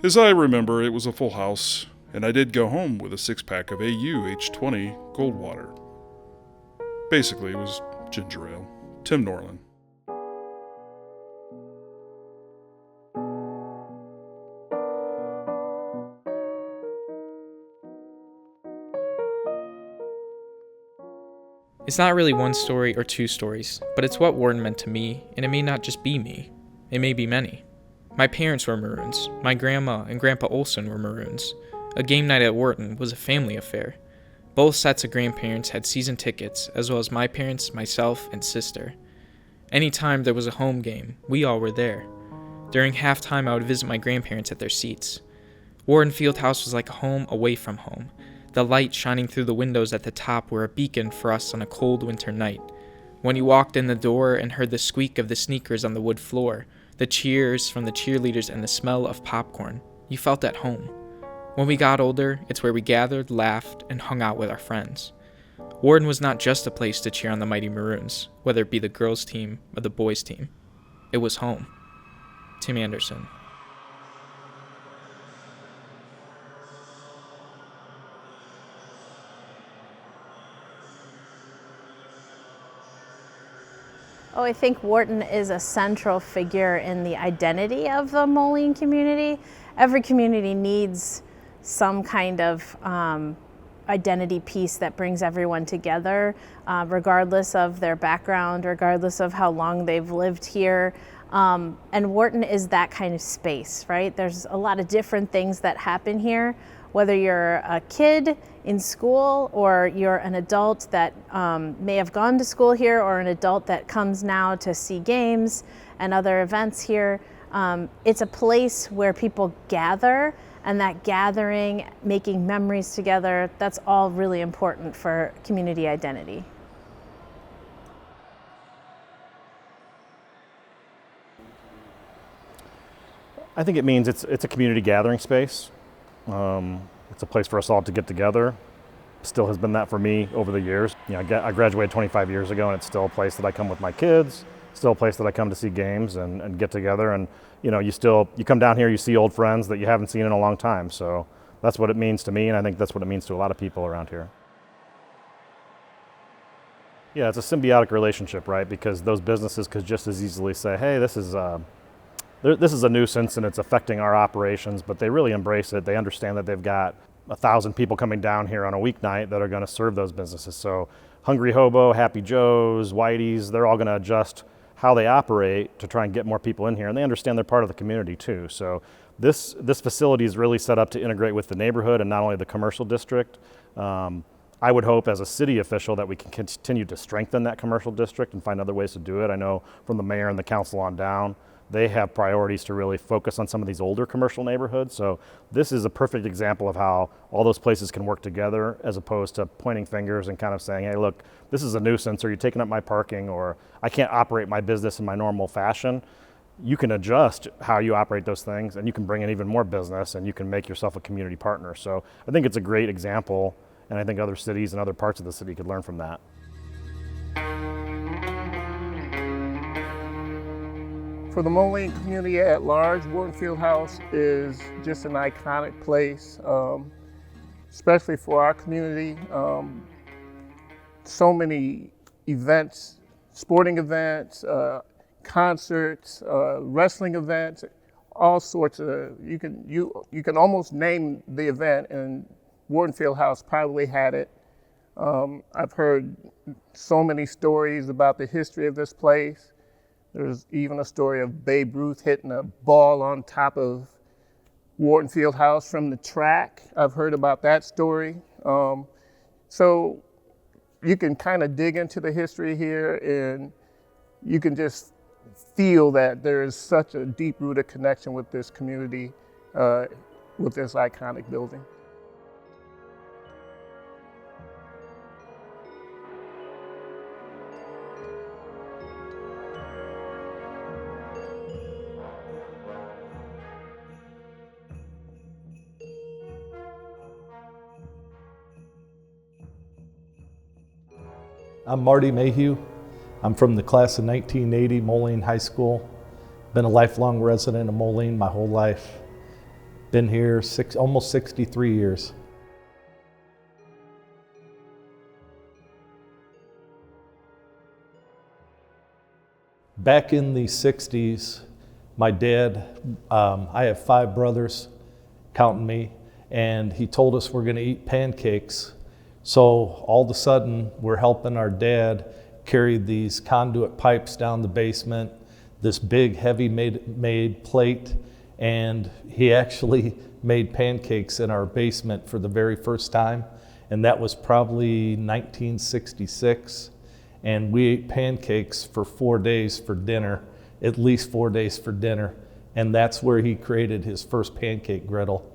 As I remember, it was a full house, and I did go home with a six-pack of AU H20 Goldwater. Basically, it was ginger ale. Tim Norlin. It's not really one story or two stories, but it's what Wharton meant to me, and it may not just be me. It may be many. My parents were Maroons. My grandma and Grandpa Olson were Maroons. A game night at Wharton was a family affair. Both sets of grandparents had season tickets, as well as my parents, myself, and sister. Anytime there was a home game, we all were there. During halftime, I would visit my grandparents at their seats. Wharton Fieldhouse was like a home away from home. The light shining through the windows at the top were a beacon for us on a cold winter night. When you walked in the door and heard the squeak of the sneakers on the wood floor, the cheers from the cheerleaders and the smell of popcorn, you felt at home. When we got older, it's where we gathered, laughed, and hung out with our friends. Wharton was not just a place to cheer on the mighty Maroons, whether it be the girls' team or the boys' team. It was home. Tim Anderson. Oh, I think Wharton is a central figure in the identity of the Moline community. Every community needs some kind of identity piece that brings everyone together, regardless of their background, regardless of how long they've lived here. And Wharton is that kind of space, right? There's a lot of different things that happen here, whether you're a kid in school or you're an adult that may have gone to school here, or an adult that comes now to see games and other events here. It's a place where people gather, and that gathering, making memories together, that's all really important for community identity. I think it means it's a community gathering space. It's a place for us all to get together. Still has been that for me over the years. You know, I graduated 25 years ago, and it's still a place that I come with my kids, still a place that I come to see games and get together. And you know, you come down here, you see old friends that you haven't seen in a long time. So that's what it means to me, and I think that's what it means to a lot of people around here. Yeah, it's a symbiotic relationship, right? Because those businesses could just as easily say, hey, this is a nuisance and it's affecting our operations, but they really embrace it. They understand that they've got 1,000 people coming down here on a weeknight that are going to serve those businesses. So Hungry Hobo, Happy Joe's, Whitey's, they're all going to adjust how they operate to try and get more people in here. And they understand they're part of the community too. So this facility is really set up to integrate with the neighborhood and not only the commercial district. I would hope as a city official that we can continue to strengthen that commercial district and find other ways to do it. I know from the mayor and the council on down, they have priorities to really focus on some of these older commercial neighborhoods. So this is a perfect example of how all those places can work together, as opposed to pointing fingers and kind of saying, hey, look, this is a nuisance, or you're taking up my parking, or I can't operate my business in my normal fashion. You can adjust how you operate those things, and you can bring in even more business, and you can make yourself a community partner. So I think it's a great example, and I think other cities and other parts of the city could learn from that. For the Moline community at large, Wharton Fieldhouse is just an iconic place, especially for our community. So many events, sporting events, concerts, wrestling events, all sorts of, you can almost name the event, and Wharton Fieldhouse probably had it. I've heard so many stories about the history of this place. There's even a story of Babe Ruth hitting a ball on top of Wharton Fieldhouse from the track. I've heard about that story. So you can kind of dig into the history here, and you can just feel that there is such a deep-rooted connection with this community, with this iconic building. I'm Marty Mayhew. I'm from the class of 1980, Moline High School. Been a lifelong resident of Moline my whole life. Been here almost 63 years. Back in the 60s, my dad, I have 5 brothers, counting me, and he told us we're gonna eat pancakes. So all of a sudden, we're helping our dad carry these conduit pipes down the basement. this big, heavy made plate, and he actually made pancakes in our basement for the very first time, and that was probably 1966. And we ate pancakes for 4 days for dinner, at least 4 days for dinner, and that's where he created his first pancake griddle.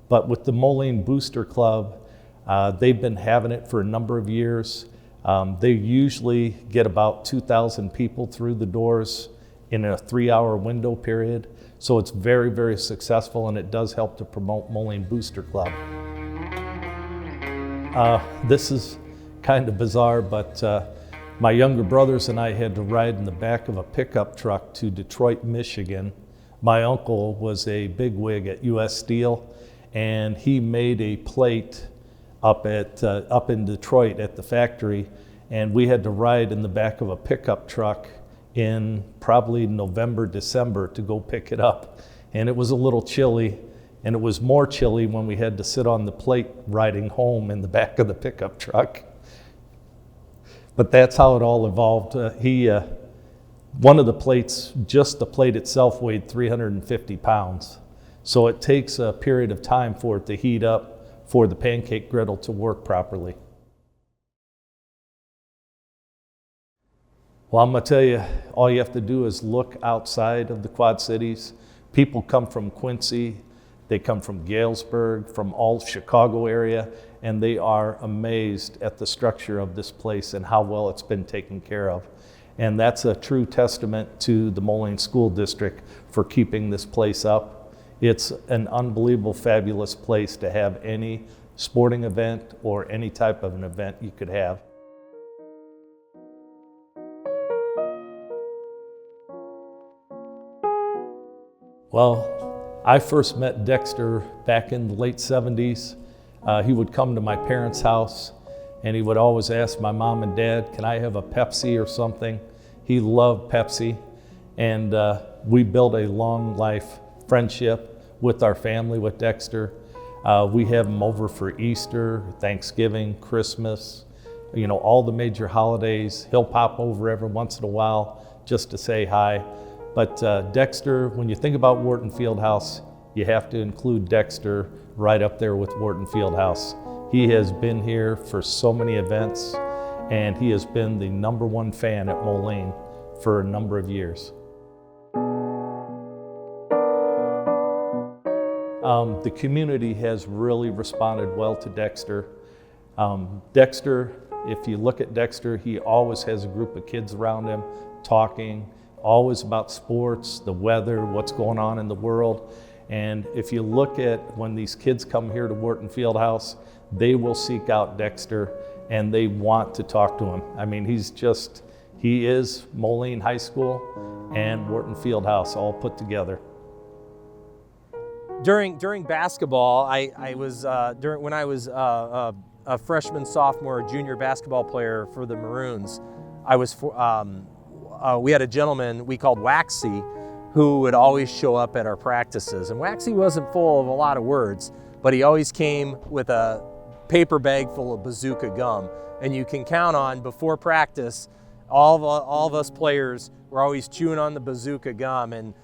But with the Moline Booster Club, they've been having it for a number of years. They usually get about 2,000 people through the doors in a 3-hour window period. So it's very, very successful, and it does help to promote Moline Booster Club. This is kind of bizarre, but my younger brothers and I had to ride in the back of a pickup truck to Detroit, Michigan. My uncle was a bigwig at U.S. Steel, and he made a plate up in Detroit at the factory, and we had to ride in the back of a pickup truck in probably November, December to go pick it up. And it was a little chilly, and it was more chilly when we had to sit on the plate riding home in the back of the pickup truck. But that's how it all evolved. One of the plates, just the plate itself, weighed 350 pounds. So it takes a period of time for it to heat up for the pancake griddle to work properly. Well, I'm gonna tell you, all you have to do is look outside of the Quad Cities. People come from Quincy, they come from Galesburg, from all Chicago area, and they are amazed at the structure of this place and how well it's been taken care of. And that's a true testament to the Moline School District for keeping this place up. It's an unbelievable, fabulous place to have any sporting event or any type of an event you could have. Well, I first met Dexter back in the late 70s. He would come to my parents' house, and he would always ask my mom and dad, can I have a Pepsi or something? He loved Pepsi, and we built a long life friendship with our family, with Dexter. We have him over for Easter, Thanksgiving, Christmas, you know, all the major holidays. He'll pop over every once in a while just to say hi. But Dexter, when you think about Wharton Fieldhouse, you have to include Dexter right up there with Wharton Fieldhouse. He has been here for so many events, and he has been the #1 fan at Moline for a number of years. The community has really responded well to Dexter. Dexter, if you look at Dexter, he always has a group of kids around him talking, always about sports, the weather, what's going on in the world. And if you look at when these kids come here to Wharton Fieldhouse, they will seek out Dexter and they want to talk to him. I mean, he is Moline High School and Wharton Fieldhouse all put together. During basketball, when I was a freshman, sophomore, junior basketball player for the Maroons, we had a gentleman we called Waxy who would always show up at our practices. And Waxy wasn't full of a lot of words, but he always came with a paper bag full of Bazooka gum. And you can count on, before practice, all of us players were always chewing on the Bazooka gum, and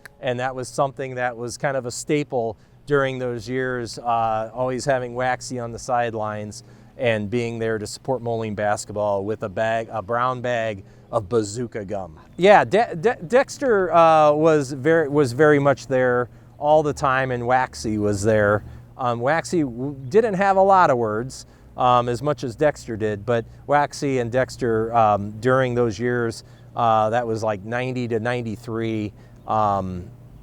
that was something that was kind of a staple during those years, always having Waxy on the sidelines and being there to support Moline basketball with a brown bag of Bazooka gum. Yeah, Dexter was very much there all the time, and Waxy was there. Waxy didn't have a lot of words, as much as Dexter did, but Waxy and Dexter during those years, that was like 90 to 93,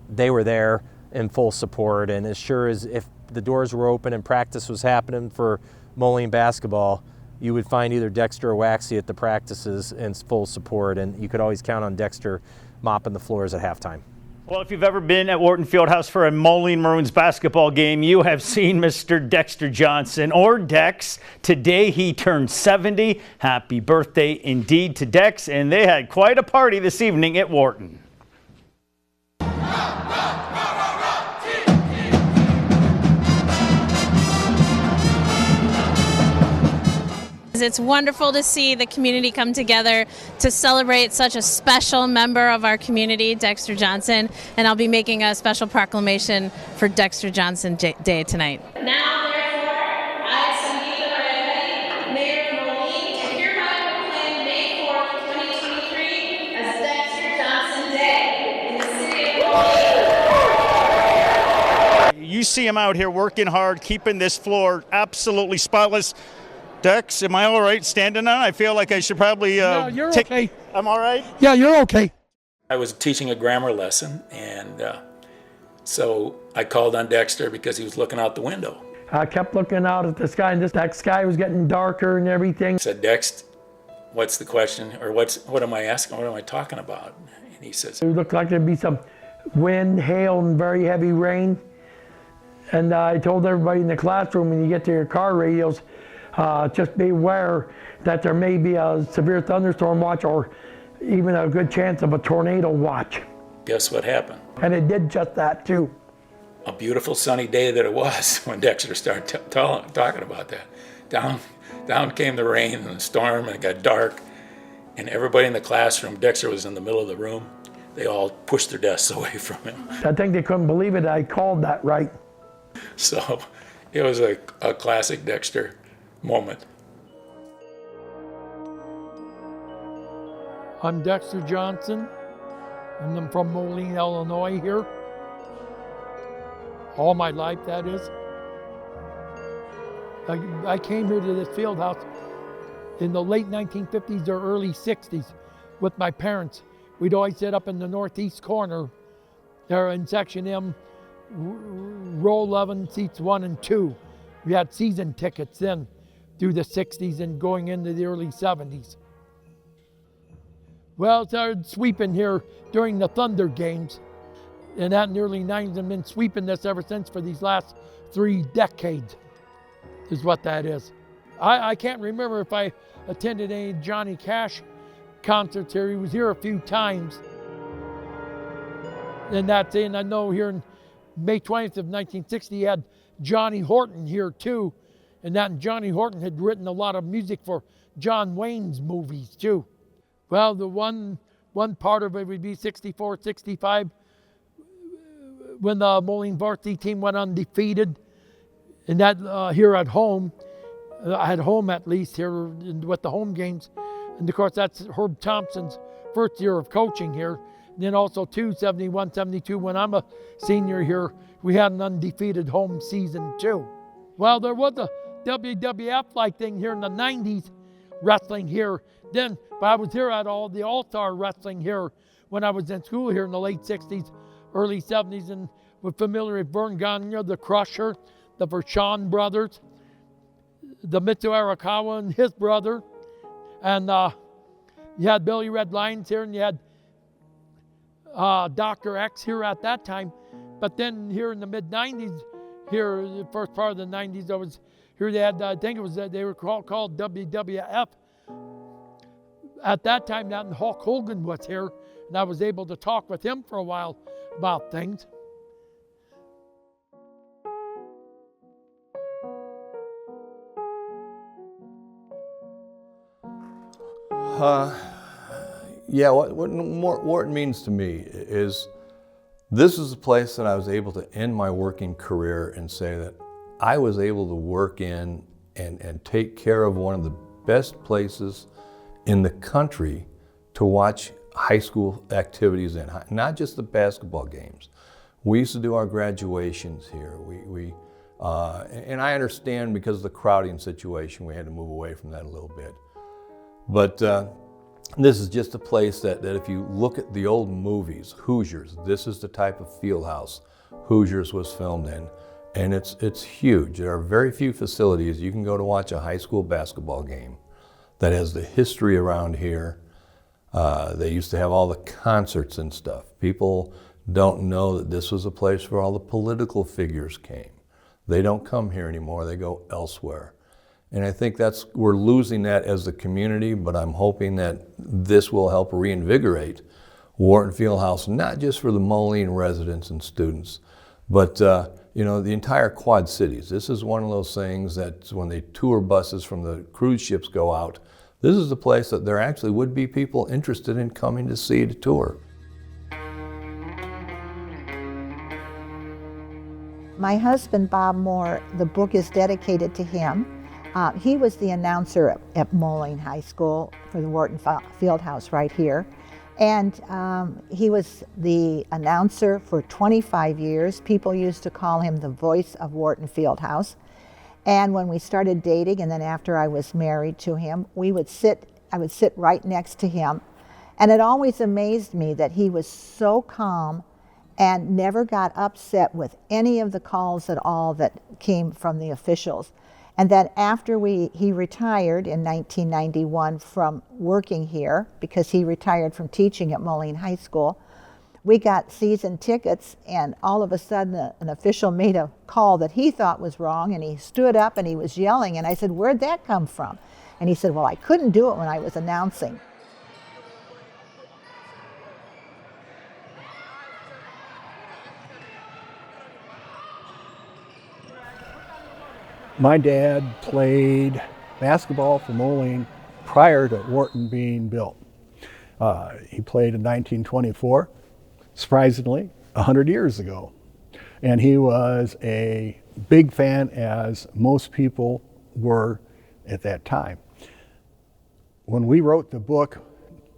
they were there in full support, and as sure as if the doors were open and practice was happening for Moline basketball, you would find either Dexter or Waxy at the practices in full support, and you could always count on Dexter mopping the floors at halftime. Well, if you've ever been at Wharton Fieldhouse for a Moline Maroons basketball game, you have seen Mr. Dexter Johnson, or Dex. Today he turned 70. Happy birthday indeed to Dex, and they had quite a party this evening at Wharton. it's wonderful to see the community come together to celebrate such a special member of our community, Dexter Johnson, and I'll be making a special proclamation for Dexter Johnson Day tonight. Now, therefore, I, Sangeeta Redhead, Mayor of Moline, do hereby proclaim May 4th, 2023 as Dexter Johnson Day in the city of Moline. You see him out here working hard, keeping this floor absolutely spotless. Dex, am I all right standing on? I feel like I should probably No, you're okay. I'm all right? Yeah, you're okay. I was teaching a grammar lesson, and so I called on Dexter because he was looking out the window. I kept looking out at the sky, and that sky was getting darker and everything. I said, Dex, what's the question? Or what am I asking? What am I talking about? And he says, It looked like there'd be some wind, hail, and very heavy rain. And I told everybody in the classroom, when you get to your car radios, just be aware that there may be a severe thunderstorm watch or even a good chance of a tornado watch. guess what happened? And it did just that too. A beautiful sunny day that it was when Dexter started talking about that. Down came the rain and the storm, and it got dark, and everybody in the classroom, Dexter was in the middle of the room, they all pushed their desks away from him. I think they couldn't believe it. I called that right. So it was a classic Dexter moment. I'm Dexter Johnson, and I'm from Moline, Illinois here. All my life, that is. I came here to this field house in the late 1950s or early 60s with my parents. We'd always sit up in the northeast corner there in Section M, row 11, seats 1 and 2. We had season tickets then through the 60s and going into the early 70s. Well, started sweeping here during the Thunder games. And that in the early 90s, I've been sweeping this ever since for these last 3 decades, is what that is. I can't remember if I attended any Johnny Cash concerts here. He was here a few times. And that's it. And I know here in May 20th of 1960, he had Johnny Horton here too. And that Johnny Horton had written a lot of music for John Wayne's movies too. Well, the one part of it would be 64, 65, when the Moline varsity team went undefeated. And that here at home, at home at least here with the home games. And of course, that's Herb Thompson's first year of coaching here. And then also 71, 72, when I'm a senior here, we had an undefeated home season too. Well, there was a WWF-like thing here in the 90s, wrestling here. Then, but I was here at the All-Star wrestling here when I was in school here in the late 60s, early 70s, and was familiar with Vern Gagne, the Crusher, the Vershawn brothers, the Mitsu Arakawa and his brother. And you had Billy Red Lions here, and you had Dr. X here at that time. But then here in the mid-90s, here, the first part of the 90s, I was here. They had, I think it was, they were called WWF. At that time, Hulk Hogan was here, and I was able to talk with him for a while about things. Yeah, what Wharton means to me is this is a place that I was able to end my working career and say that I was able to work in and take care of one of the best places in the country to watch high school activities in, not just the basketball games. We used to do our graduations here. And I understand because of the crowding situation, we had to move away from that a little bit. But this is just a place that if you look at the old movies, Hoosiers, this is the type of field house Hoosiers was filmed in. And it's huge. There are very few facilities you can go to watch a high school basketball game that has the history around here. They used to have all the concerts and stuff. People don't know that this was a place where all the political figures came. They don't come here anymore, they go elsewhere. And I think we're losing that as a community, but I'm hoping that this will help reinvigorate Wharton Fieldhouse, not just for the Moline residents and students, but you know, the entire Quad Cities. This is one of those things that when the tour buses from the cruise ships go out, this is the place that there actually would be people interested in coming to see the tour. My husband, Bob Moore, the book is dedicated to him. He was the announcer at Moline High School for the Wharton Fieldhouse right here. And he was the announcer for 25 years. People used to call him the voice of Wharton Fieldhouse. And when we started dating, and then after I was married to him, I would sit right next to him. And it always amazed me that he was so calm and never got upset with any of the calls at all that came from the officials. And that after he retired in 1991 from working here, because he retired from teaching at Moline High School, we got season tickets, and all of a sudden an official made a call that he thought was wrong, and he stood up and he was yelling, and I said, "Where'd that come from?" And he said, "Well, I couldn't do it when I was announcing." My dad played basketball for Moline prior to Wharton being built. He played in 1924, surprisingly, 100 years ago. And he was a big fan, as most people were at that time. When we wrote the book,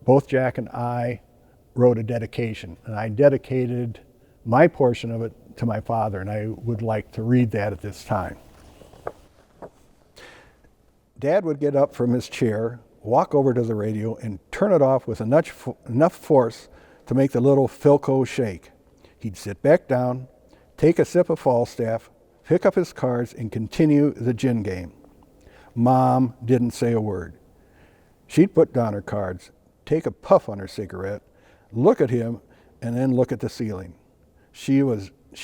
both Jack and I wrote a dedication, and I dedicated my portion of it to my father, and I would like to read that at this time. Dad would get up from his chair, walk over to the radio, and turn it off with enough force to make the little Philco shake. He'd sit back down, take a sip of Falstaff, pick up his cards, and continue the gin game. Mom didn't say a word. She'd put down her cards, take a puff on her cigarette, look at him, and then look at the ceiling. She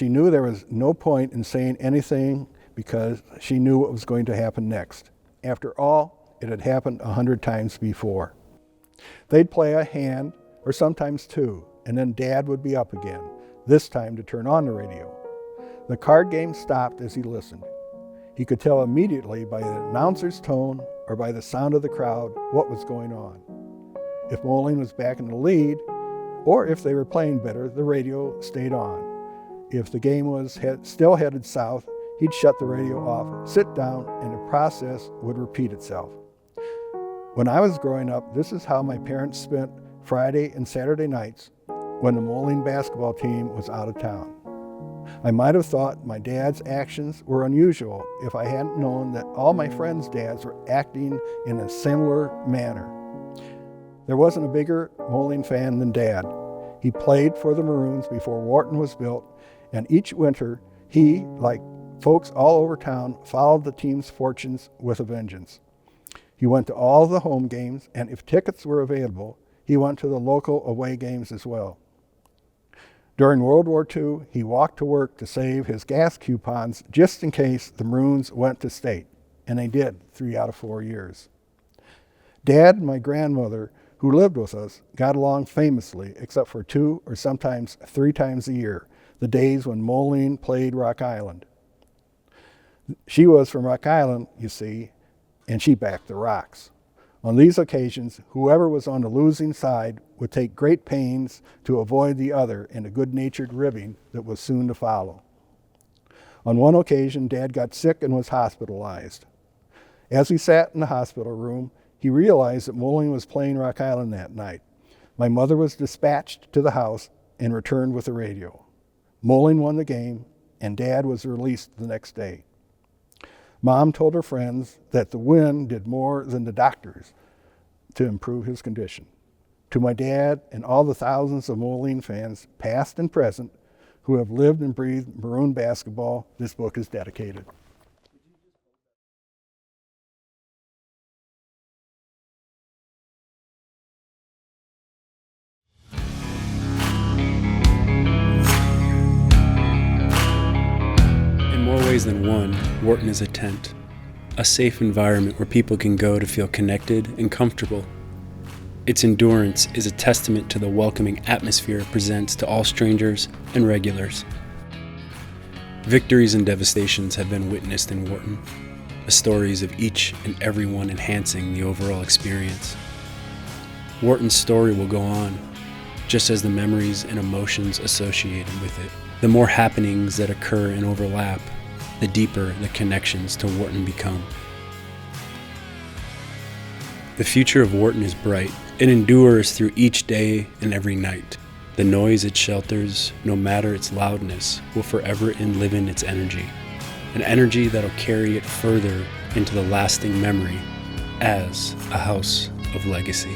knew there was no point in saying anything because she knew what was going to happen next. After all, it had happened 100 times before. They'd play a hand, or sometimes two, and then Dad would be up again, this time to turn on the radio. The card game stopped as he listened. He could tell immediately by the announcer's tone or by the sound of the crowd what was going on. If Moline was back in the lead, or if they were playing better, the radio stayed on. If the game was still headed south, he'd shut the radio off, sit down, and the process would repeat itself. When I was growing up, this is how my parents spent Friday and Saturday nights when the Moline basketball team was out of town. I might have thought my dad's actions were unusual if I hadn't known that all my friends' dads were acting in a similar manner. There wasn't a bigger Moline fan than Dad. He played for the Maroons before Wharton was built, and each winter he, like folks all over town, followed the team's fortunes with a vengeance. He went to all the home games, and if tickets were available, he went to the local away games as well. During World War II, he walked to work to save his gas coupons just in case the Maroons went to state, and they did 3 out of 4 years. Dad and my grandmother, who lived with us, got along famously, except for 2 or sometimes 3 times a year, the days when Moline played Rock Island. She was from Rock Island, you see, and she backed the Rocks. On these occasions, whoever was on the losing side would take great pains to avoid the other in a good-natured ribbing that was soon to follow. On one occasion, Dad got sick and was hospitalized. As we sat in the hospital room, he realized that Moline was playing Rock Island that night. My mother was dispatched to the house and returned with the radio. Moline won the game, and Dad was released the next day. Mom told her friends that the win did more than the doctors to improve his condition. To my dad and all the thousands of Moline fans, past and present, who have lived and breathed Maroon basketball, this book is dedicated. In more ways than one, Wharton is a tent, a safe environment where people can go to feel connected and comfortable. Its endurance is a testament to the welcoming atmosphere it presents to all strangers and regulars. Victories and devastations have been witnessed in Wharton, the stories of each and every one enhancing the overall experience. Wharton's story will go on, just as the memories and emotions associated with it. The more happenings that occur and overlap, the deeper the connections to Wharton become. The future of Wharton is bright. It endures through each day and every night. The noise it shelters, no matter its loudness, will forever live in its energy. An energy that'll carry it further into the lasting memory as a house of legacy.